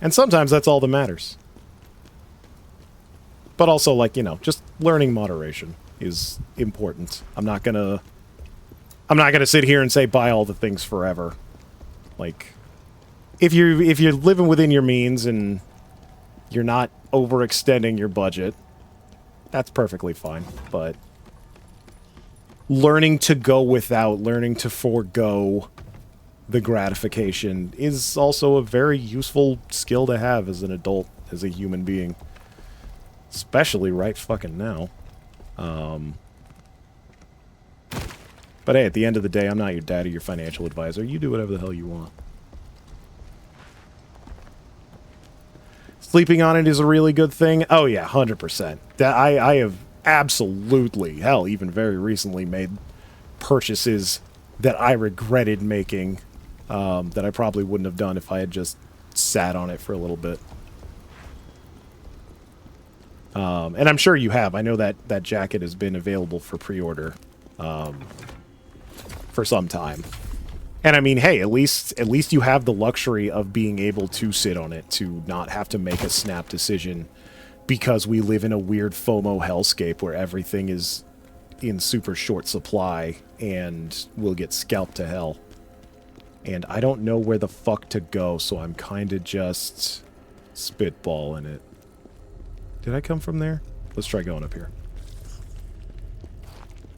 And sometimes that's all that matters. But also, like, you know, just learning moderation is important. I'm not gonna sit here and say buy all the things forever. Like, if you're living within your means and you're not overextending your budget, that's perfectly fine. But learning to go without, learning to forego the gratification is also a very useful skill to have as an adult, as a human being. Especially right fucking now. But hey, at the end of the day, I'm not your dad or your financial advisor. You do whatever the hell you want. Sleeping on it is a really good thing. Oh yeah, 100%. I have absolutely, hell, even very recently made purchases that I regretted making, that I probably wouldn't have done if I had just sat on it for a little bit. And I'm sure you have. I know that that jacket has been available for pre-order for some time. And I mean, hey, at least you have the luxury of being able to sit on it, to not have to make a snap decision, because we live in a weird FOMO hellscape where everything is in super short supply and will get scalped to hell. And I don't know where the fuck to go, so I'm kind of just spitballing it. Did I come from there? Let's try going up here.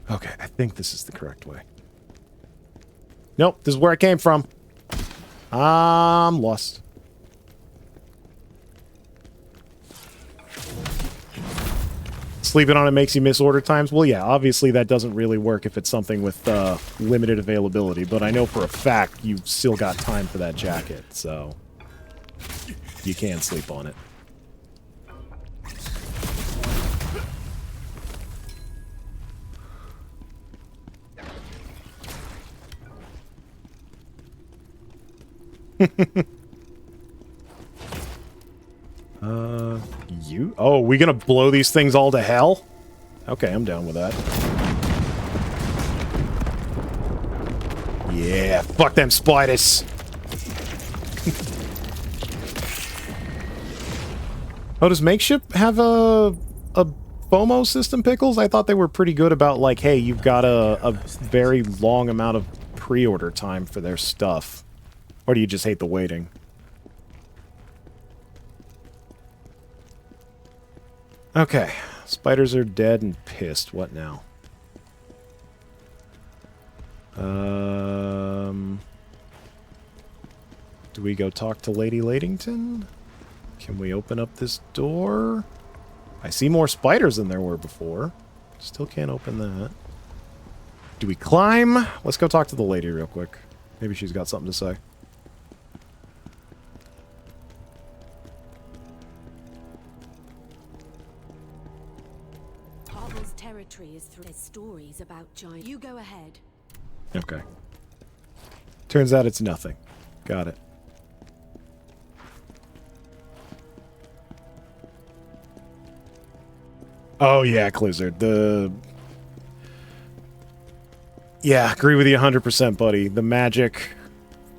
Okay, I think this is the correct way. Nope, this is where I came from. I'm lost. Sleeping on it makes you miss order times? Well, yeah, obviously that doesn't really work if it's something with limited availability, but I know for a fact you've still got time for that jacket, so you can sleep on it. You? Oh, we gonna blow these things all to hell? Okay, I'm down with that. Yeah, fuck them spiders. Oh, does Makeshift have a FOMO system, Pickles? I thought they were pretty good about, like, hey, you've got a very long amount of pre-order time for their stuff. Or do you just hate the waiting? Okay. Spiders are dead and pissed. What now? Do we go talk to Lady Ladington? Can we open up this door? I see more spiders than there were before. Still can't open that. Do we climb? Let's go talk to the lady real quick. Maybe she's got something to say. Territory is through stories about giant. You go ahead. Okay. Turns out it's nothing. Got it. Oh yeah, Clizzard. Yeah, agree with you 100%, buddy. The magic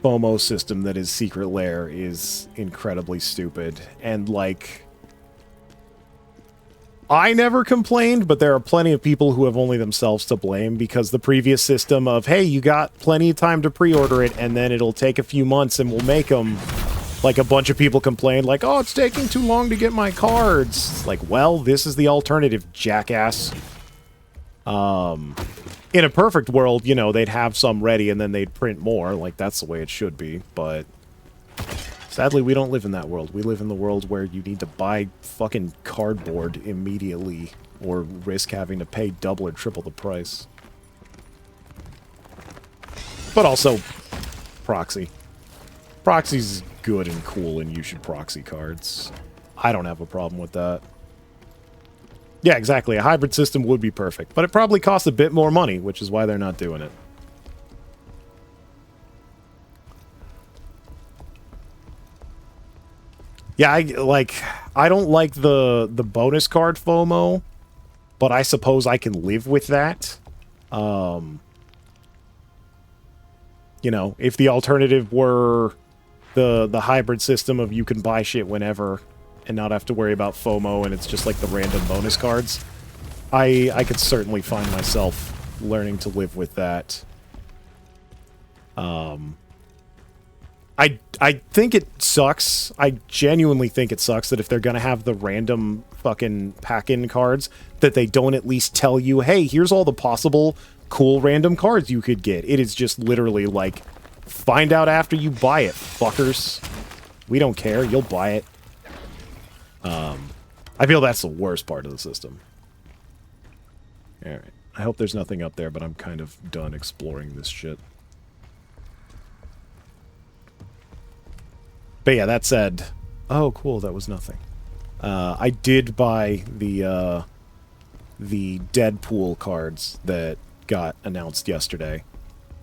FOMO system that is Secret Lair is incredibly stupid. And, like, I never complained, but there are plenty of people who have only themselves to blame because the previous system of, hey, you got plenty of time to pre-order it and then it'll take a few months and we'll make them. Like a bunch of people complained, like, oh, it's taking too long to get my cards. It's like, well, this is the alternative, jackass. In a perfect world, you know, they'd have some ready and then they'd print more. Like, that's the way it should be, but sadly, we don't live in that world. We live in the world where you need to buy fucking cardboard immediately or risk having to pay double or triple the price. But also, proxy. Proxy's good and cool, and you should proxy cards. I don't have a problem with that. Yeah, exactly. A hybrid system would be perfect, but it probably costs a bit more money, which is why they're not doing it. Yeah, I don't like the bonus card FOMO, but I suppose I can live with that. You know, if the alternative were the hybrid system of you can buy shit whenever and not have to worry about FOMO and it's just like the random bonus cards, I could certainly find myself learning to live with that. I think it sucks. I genuinely think it sucks that if they're gonna have the random fucking pack-in cards, that they don't at least tell you, hey, here's all the possible cool random cards you could get. It is just literally like, find out after you buy it, fuckers. We don't care. You'll buy it. I feel that's the worst part of the system. Alright. I hope there's nothing up there, but I'm kind of done exploring this shit. But yeah, that said... Oh, cool, that was nothing. I did buy the Deadpool cards that got announced yesterday.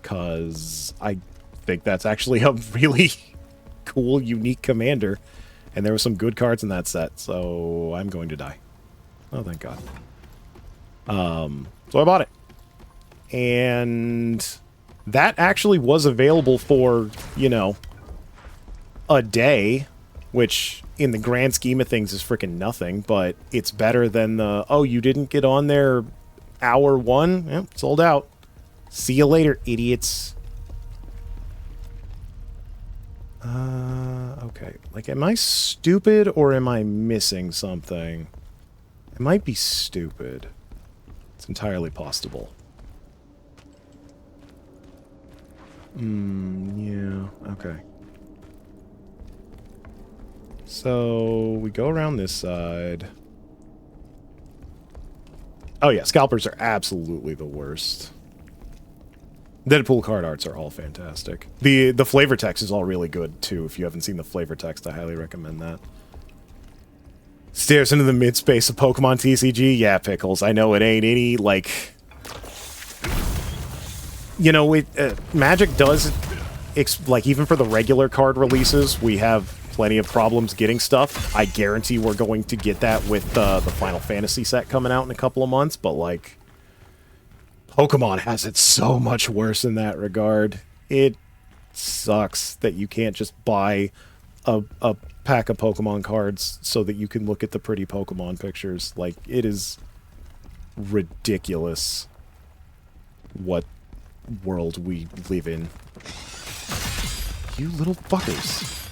Because I think that's actually a really cool, unique commander. And there were some good cards in that set, so I'm going to die. Oh, thank God. So I bought it. And that actually was available for, you know, a day, which in the grand scheme of things is freaking nothing, but it's better than the, oh, you didn't get on there hour one? Yep, sold out. See you later, idiots. Okay. Like, am I stupid or am I missing something? It might be stupid. It's entirely possible. Yeah, okay. So, we go around this side. Oh yeah, scalpers are absolutely the worst. Deadpool card arts are all fantastic. The flavor text is all really good, too. If you haven't seen the flavor text, I highly recommend that. Stairs into the mid-space of Pokemon TCG? Yeah, Pickles. I know it ain't any, like... You know, Magic does... like, even for the regular card releases, we have plenty of problems getting stuff. I guarantee we're going to get that with the Final Fantasy set coming out in a couple of months, but, like... Pokemon has it so much worse in that regard. It sucks that you can't just buy a pack of Pokemon cards so that you can look at the pretty Pokemon pictures. Like, it is ridiculous what world we live in. You little fuckers.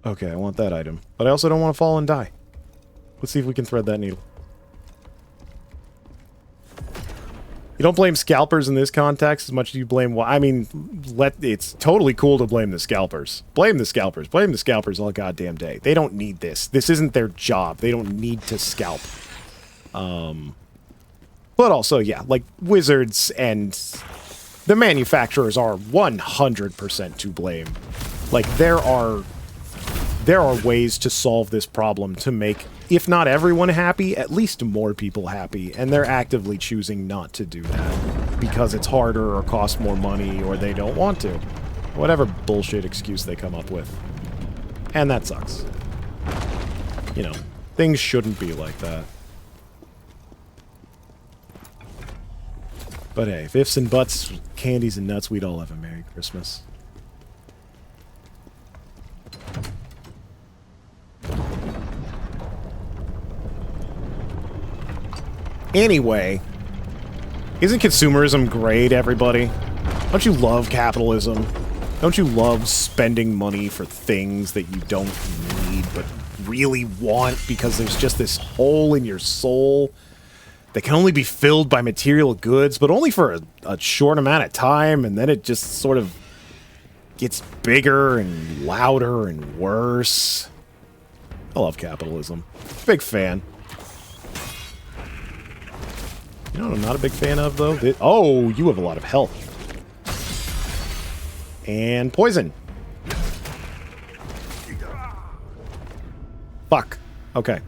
Okay, I want that item. But I also don't want to fall and die. Let's see if we can thread that needle. You don't blame scalpers in this context as much as you blame... I mean, it's totally cool to blame the scalpers. Blame the scalpers. Blame the scalpers all goddamn day. They don't need this. This isn't their job. They don't need to scalp. But also, yeah, like, Wizards and the manufacturers are 100% to blame. Like, there are ways to solve this problem to make, if not everyone happy, at least more people happy, and they're actively choosing not to do that because it's harder or costs more money or they don't want to. Whatever bullshit excuse they come up with. And that sucks. You know, things shouldn't be like that. But hey, if ifs and buts, candies and nuts, we'd all have a Merry Christmas. Anyway, isn't consumerism great, everybody? Don't you love capitalism? Don't you love spending money for things that you don't need but really want because there's just this hole in your soul that can only be filled by material goods, but only for a short amount of time, and then it just sort of gets bigger and louder and worse. I love capitalism. Big fan. You know what I'm not a big fan of, though? Oh, you have a lot of health. And poison. Fuck. Okay.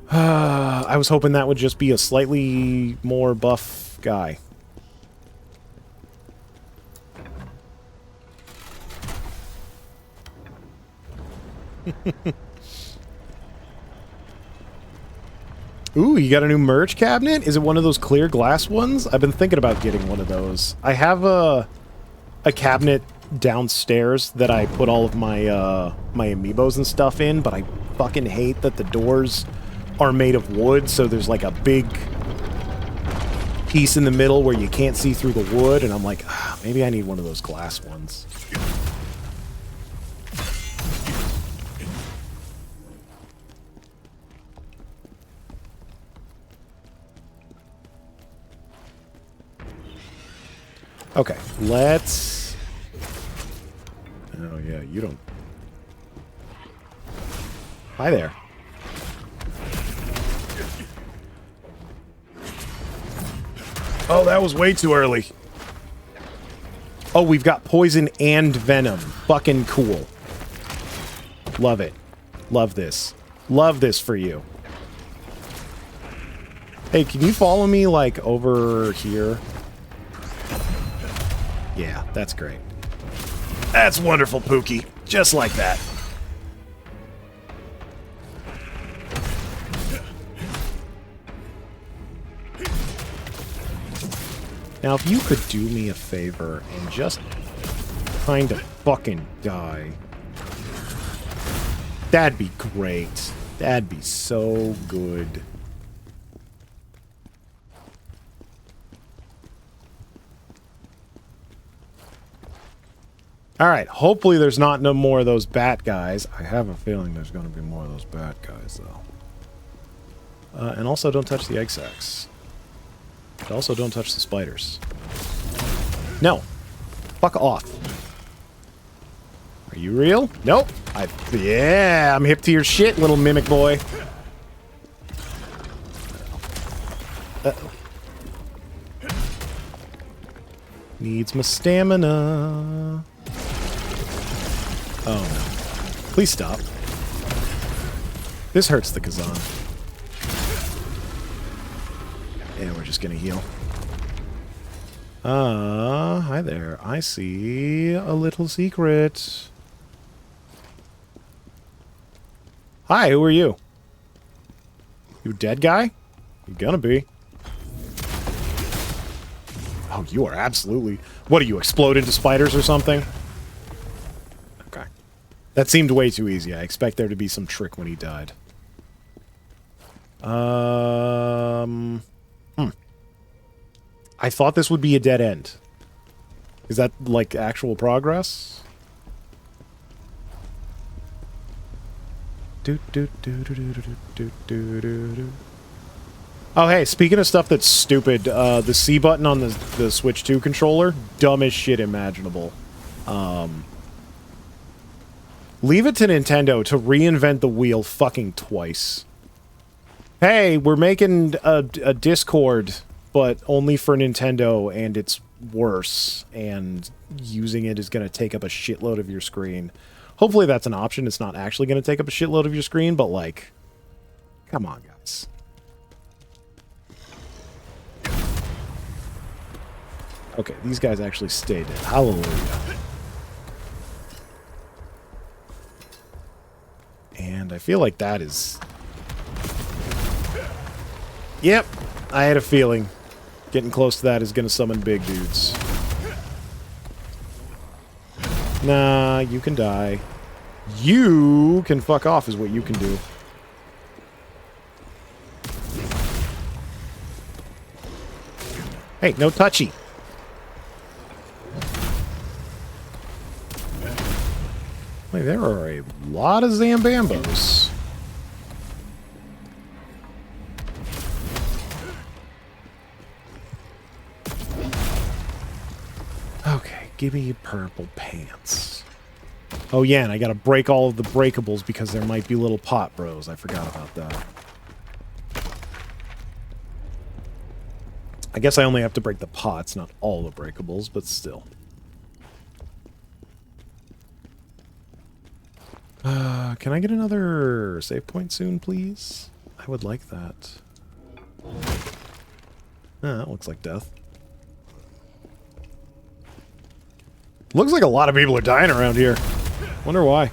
I was hoping that would just be a slightly more buff guy. Ooh, you got a new merch cabinet? Is it one of those clear glass ones? I've been thinking about getting one of those. I have a cabinet downstairs that I put all of my my amiibos and stuff in, but I fucking hate that the doors are made of wood, so there's like a big piece in the middle where you can't see through the wood, and I'm like, maybe I need one of those glass ones. Okay, let's... Oh, yeah, you don't... Hi there. Oh, that was way too early. Oh, we've got poison and venom. Fucking cool. Love it. Love this. Love this for you. Hey, can you follow me, like, over here? Yeah, that's great. That's wonderful, Pookie. Just like that. Now, if you could do me a favor and just kind of fucking die, that'd be great. That'd be so good. Alright, hopefully there's not no more of those bat guys. I have a feeling there's going to be more of those bat guys, though. And also, don't touch the egg sacs. And also, don't touch the spiders. No. Fuck off. Are you real? Nope. Yeah, I'm hip to your shit, little mimic boy. Uh-oh. Needs my stamina. Oh, no. Please stop. This hurts the Khazan. Yeah, we're just gonna heal. Hi there. I see a little secret. Hi, who are you? You dead guy? You gonna be. Oh, you are absolutely... What, do you explode into spiders or something? Okay. That seemed way too easy. I expect there to be some trick when he died. I thought this would be a dead end. Is that, like, actual progress? Oh, hey, speaking of stuff that's stupid, the C button on the Switch 2 controller, dumbest shit imaginable. Leave it to Nintendo to reinvent the wheel fucking twice. Hey, we're making a Discord, but only for Nintendo, and it's worse, and using it is going to take up a shitload of your screen. Hopefully that's an option. It's not actually going to take up a shitload of your screen, but, like, come on, guys. Okay, these guys actually stayed dead. Hallelujah. And I feel like that is... Yep, I had a feeling. Getting close to that is going to summon big dudes. Nah, you can die. You can fuck off is what you can do. Hey, no touchy. Wait, there are a lot of Zambambos. Okay, give me your purple pants. Oh yeah, and I gotta break all of the breakables because there might be little pot bros. I forgot about that. I guess I only have to break the pots, not all the breakables, but still. Can I get another save point soon, please? I would like that. Ah, that looks like death. Looks like a lot of people are dying around here. Wonder why.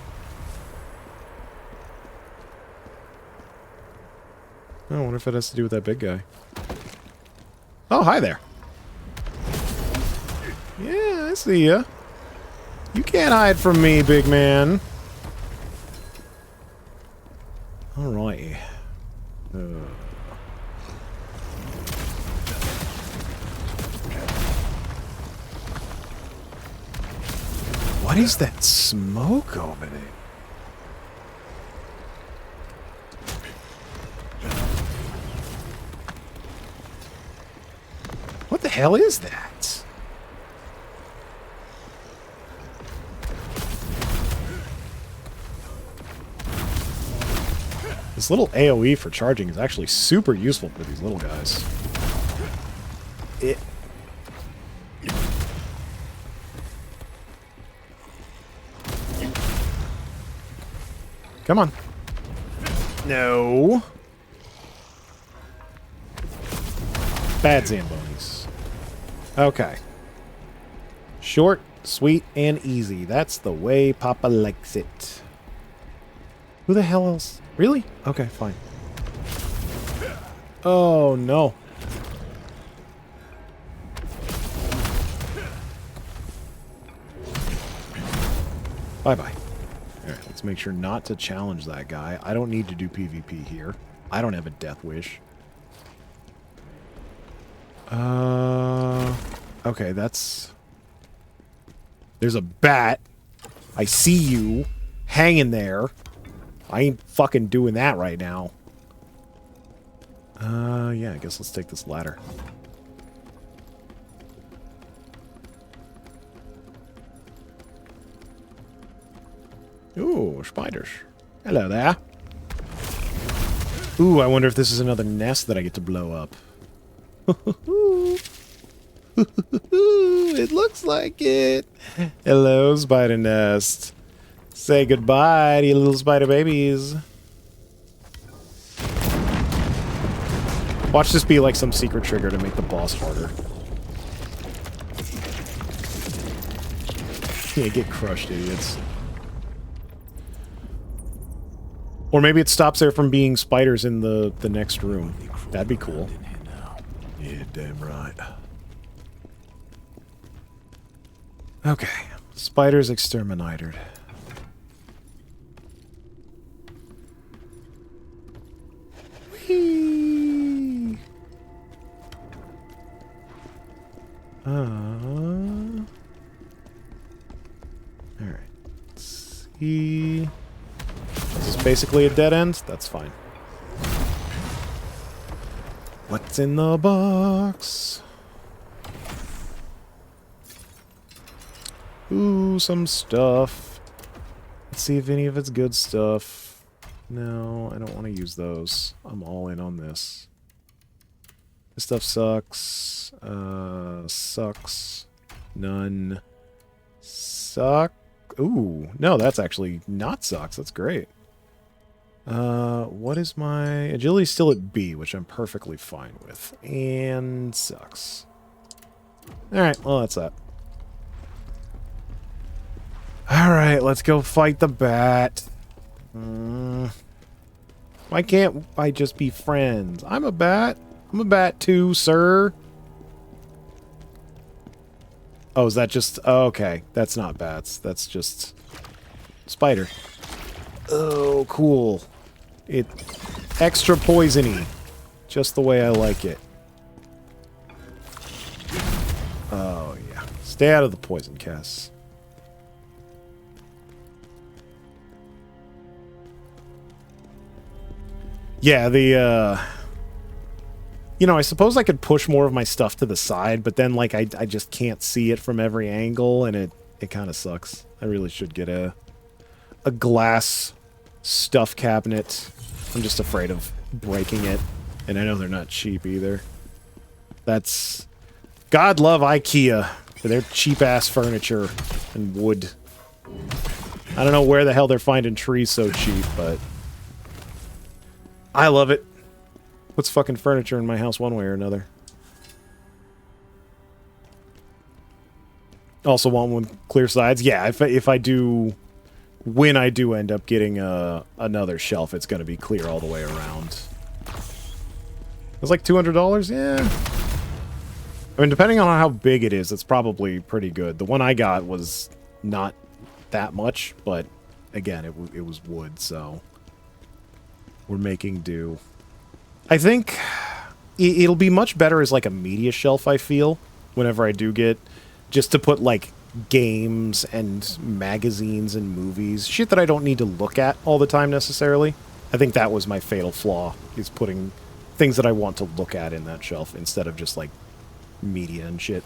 Oh, I wonder if it has to do with that big guy. Oh, hi there. Yeah, I see ya. You can't hide from me, big man. Alright. What is that smoke over there? What the hell is that? This little AoE for charging is actually super useful for these little guys. Come on. No. Bad Zambonis. Okay. Short, sweet, and easy. That's the way Papa likes it. Who the hell else? Really? Okay, fine. Oh, no. Bye-bye. Alright, let's make sure not to challenge that guy. I don't need to do PvP here. I don't have a death wish. Okay, that's... There's a bat. I see you hanging there. I ain't fucking doing that right now. Yeah, I guess let's take this ladder. Ooh, spiders. Hello there. Ooh, I wonder if this is another nest that I get to blow up. It looks like it. Hello, spider nest. Say goodbye to you little spider babies. Watch this be like some secret trigger to make the boss harder. Yeah, get crushed, idiots. Or maybe it stops there from being spiders in the next room. That'd be cool. Yeah, damn right. Okay. Spiders exterminated. Whee! Alright. Let's see. This is basically a dead end. That's fine. What's in the box? Ooh, some stuff. Let's see if any of it's good stuff. No, I don't want to use those. I'm all in on this. This stuff sucks. Sucks. None. Suck. Ooh, no, that's actually not sucks. That's great. What is my... Agility's still at B, which I'm perfectly fine with. And sucks. Alright, well, that's that. Alright, let's go fight the bat. Why can't I just be friends? I'm a bat. I'm a bat too, sir. Oh, is that just... Oh, okay, that's not bats. That's just... Spider. Oh, cool. It... Extra poisony. Just the way I like it. Stay out of the poison casts. Yeah, the, you know, I suppose I could push more of my stuff to the side, but then, like, I just can't see it from every angle, and it kind of sucks. I really should get a glass stuff cabinet. I'm just afraid of breaking it, and I know they're not cheap either. That's... God love IKEA for their cheap-ass furniture and wood. I don't know where the hell they're finding trees so cheap, but... I love it. Puts fucking furniture in my house one way or another. Also want one with clear sides. Yeah, if I do... When I do end up getting another shelf, it's going to be clear all the way around. It's like $200? Yeah. I mean, depending on how big it is, it's probably pretty good. The one I got was not that much, but again, it was wood, so we're making do. I think it'll be much better as like a media shelf, I feel, whenever I do get, just to put like games and magazines and movies, shit that I don't need to look at all the time necessarily. I think that was my fatal flaw, is putting things that I want to look at in that shelf instead of just like media and shit.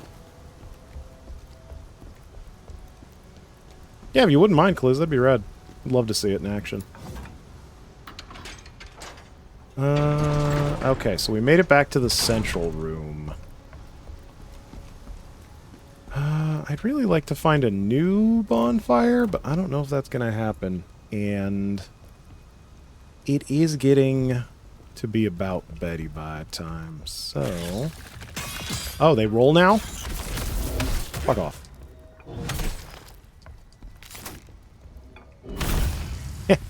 Yeah, if you wouldn't mind, Cliz, that'd be rad. I'd love to see it in action. Okay, so we made it back to the central room. I'd really like to find a new bonfire, but I don't know if that's going to happen. And it is getting to be about Betty by time, so... Oh, they roll now? Fuck off.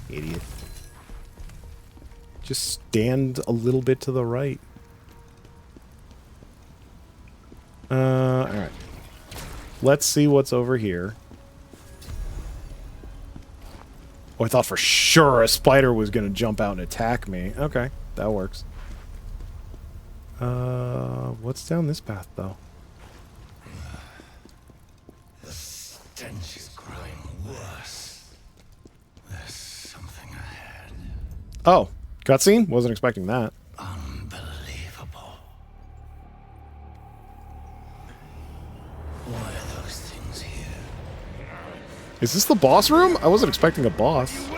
Idiot. Just stand a little bit to the right. Alright. Let's see what's over here. Oh, I thought for sure a spider was going to jump out and attack me. Okay, that works. What's down this path, though? The stench is growing worse. There's something ahead. Oh, cutscene? Wasn't expecting that. Unbelievable. Why are those things here? Is this the boss room? I wasn't expecting a boss.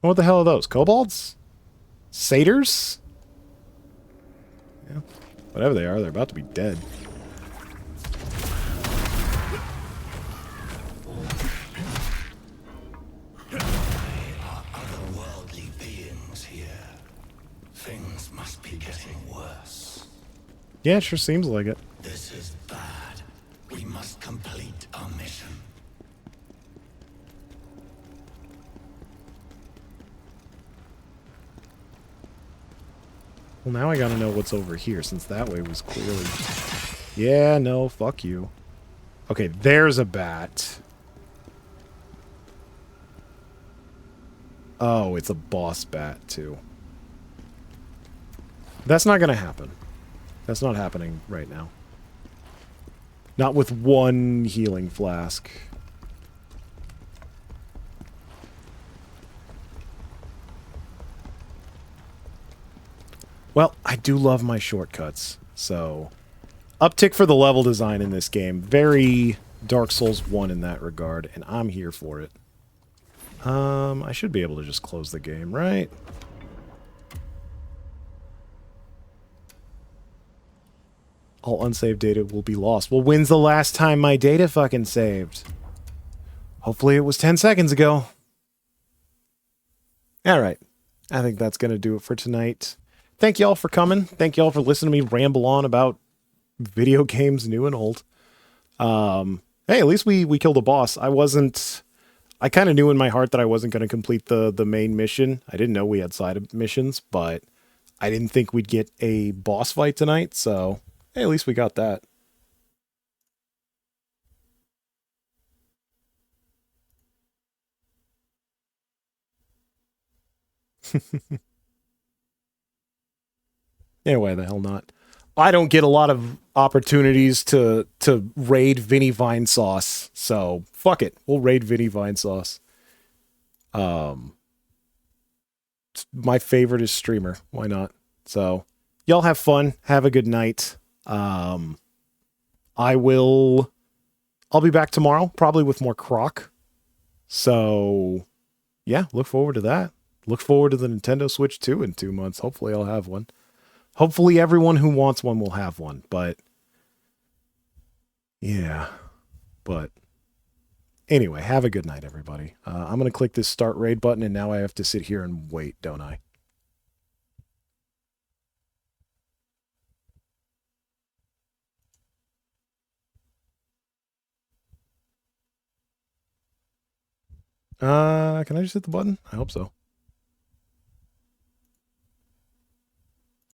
What the hell are those? Kobolds? Satyrs? Yeah. Whatever they are, they're about to be dead. There are otherworldly beings here. Things must be getting worse. Yeah, it sure seems like it. This is bad. We must complete our mission. Well, now I gotta know what's over here, since that way was clearly... Yeah, no, fuck you. Okay, there's a bat. Oh, it's a boss bat, too. That's not gonna happen. That's not happening right now. Not with one healing flask. Well, I do love my shortcuts, so... Uptick for the level design in this game. Very Dark Souls 1 in that regard, and I'm here for it. I should be able to just close the game, right? All unsaved data will be lost. Well, when's the last time my data fucking saved? Hopefully it was 10 seconds ago. Alright. I think that's going to do it for tonight. Thank y'all for coming. Thank y'all for listening to me ramble on about video games new and old. Hey, at least we killed a boss. I kind of knew in my heart that I wasn't going to complete the main mission. I didn't know we had side missions, but I didn't think we'd get a boss fight tonight, so hey, at least we got that. why the hell not? I don't get a lot of opportunities to raid Vinny Vine Sauce, so fuck it. We'll raid Vinny Vine Sauce. My favorite is streamer. Why not? So y'all have fun. Have a good night. I'll be back tomorrow, probably with more Croc. So yeah, look forward to that. Look forward to the Nintendo Switch 2 in 2 months. Hopefully I'll have one. Hopefully everyone who wants one will have one, but yeah. But anyway, have a good night, everybody. I'm going to click this start raid button, and now I have to sit here and wait, don't I? Can I just hit the button? I hope so.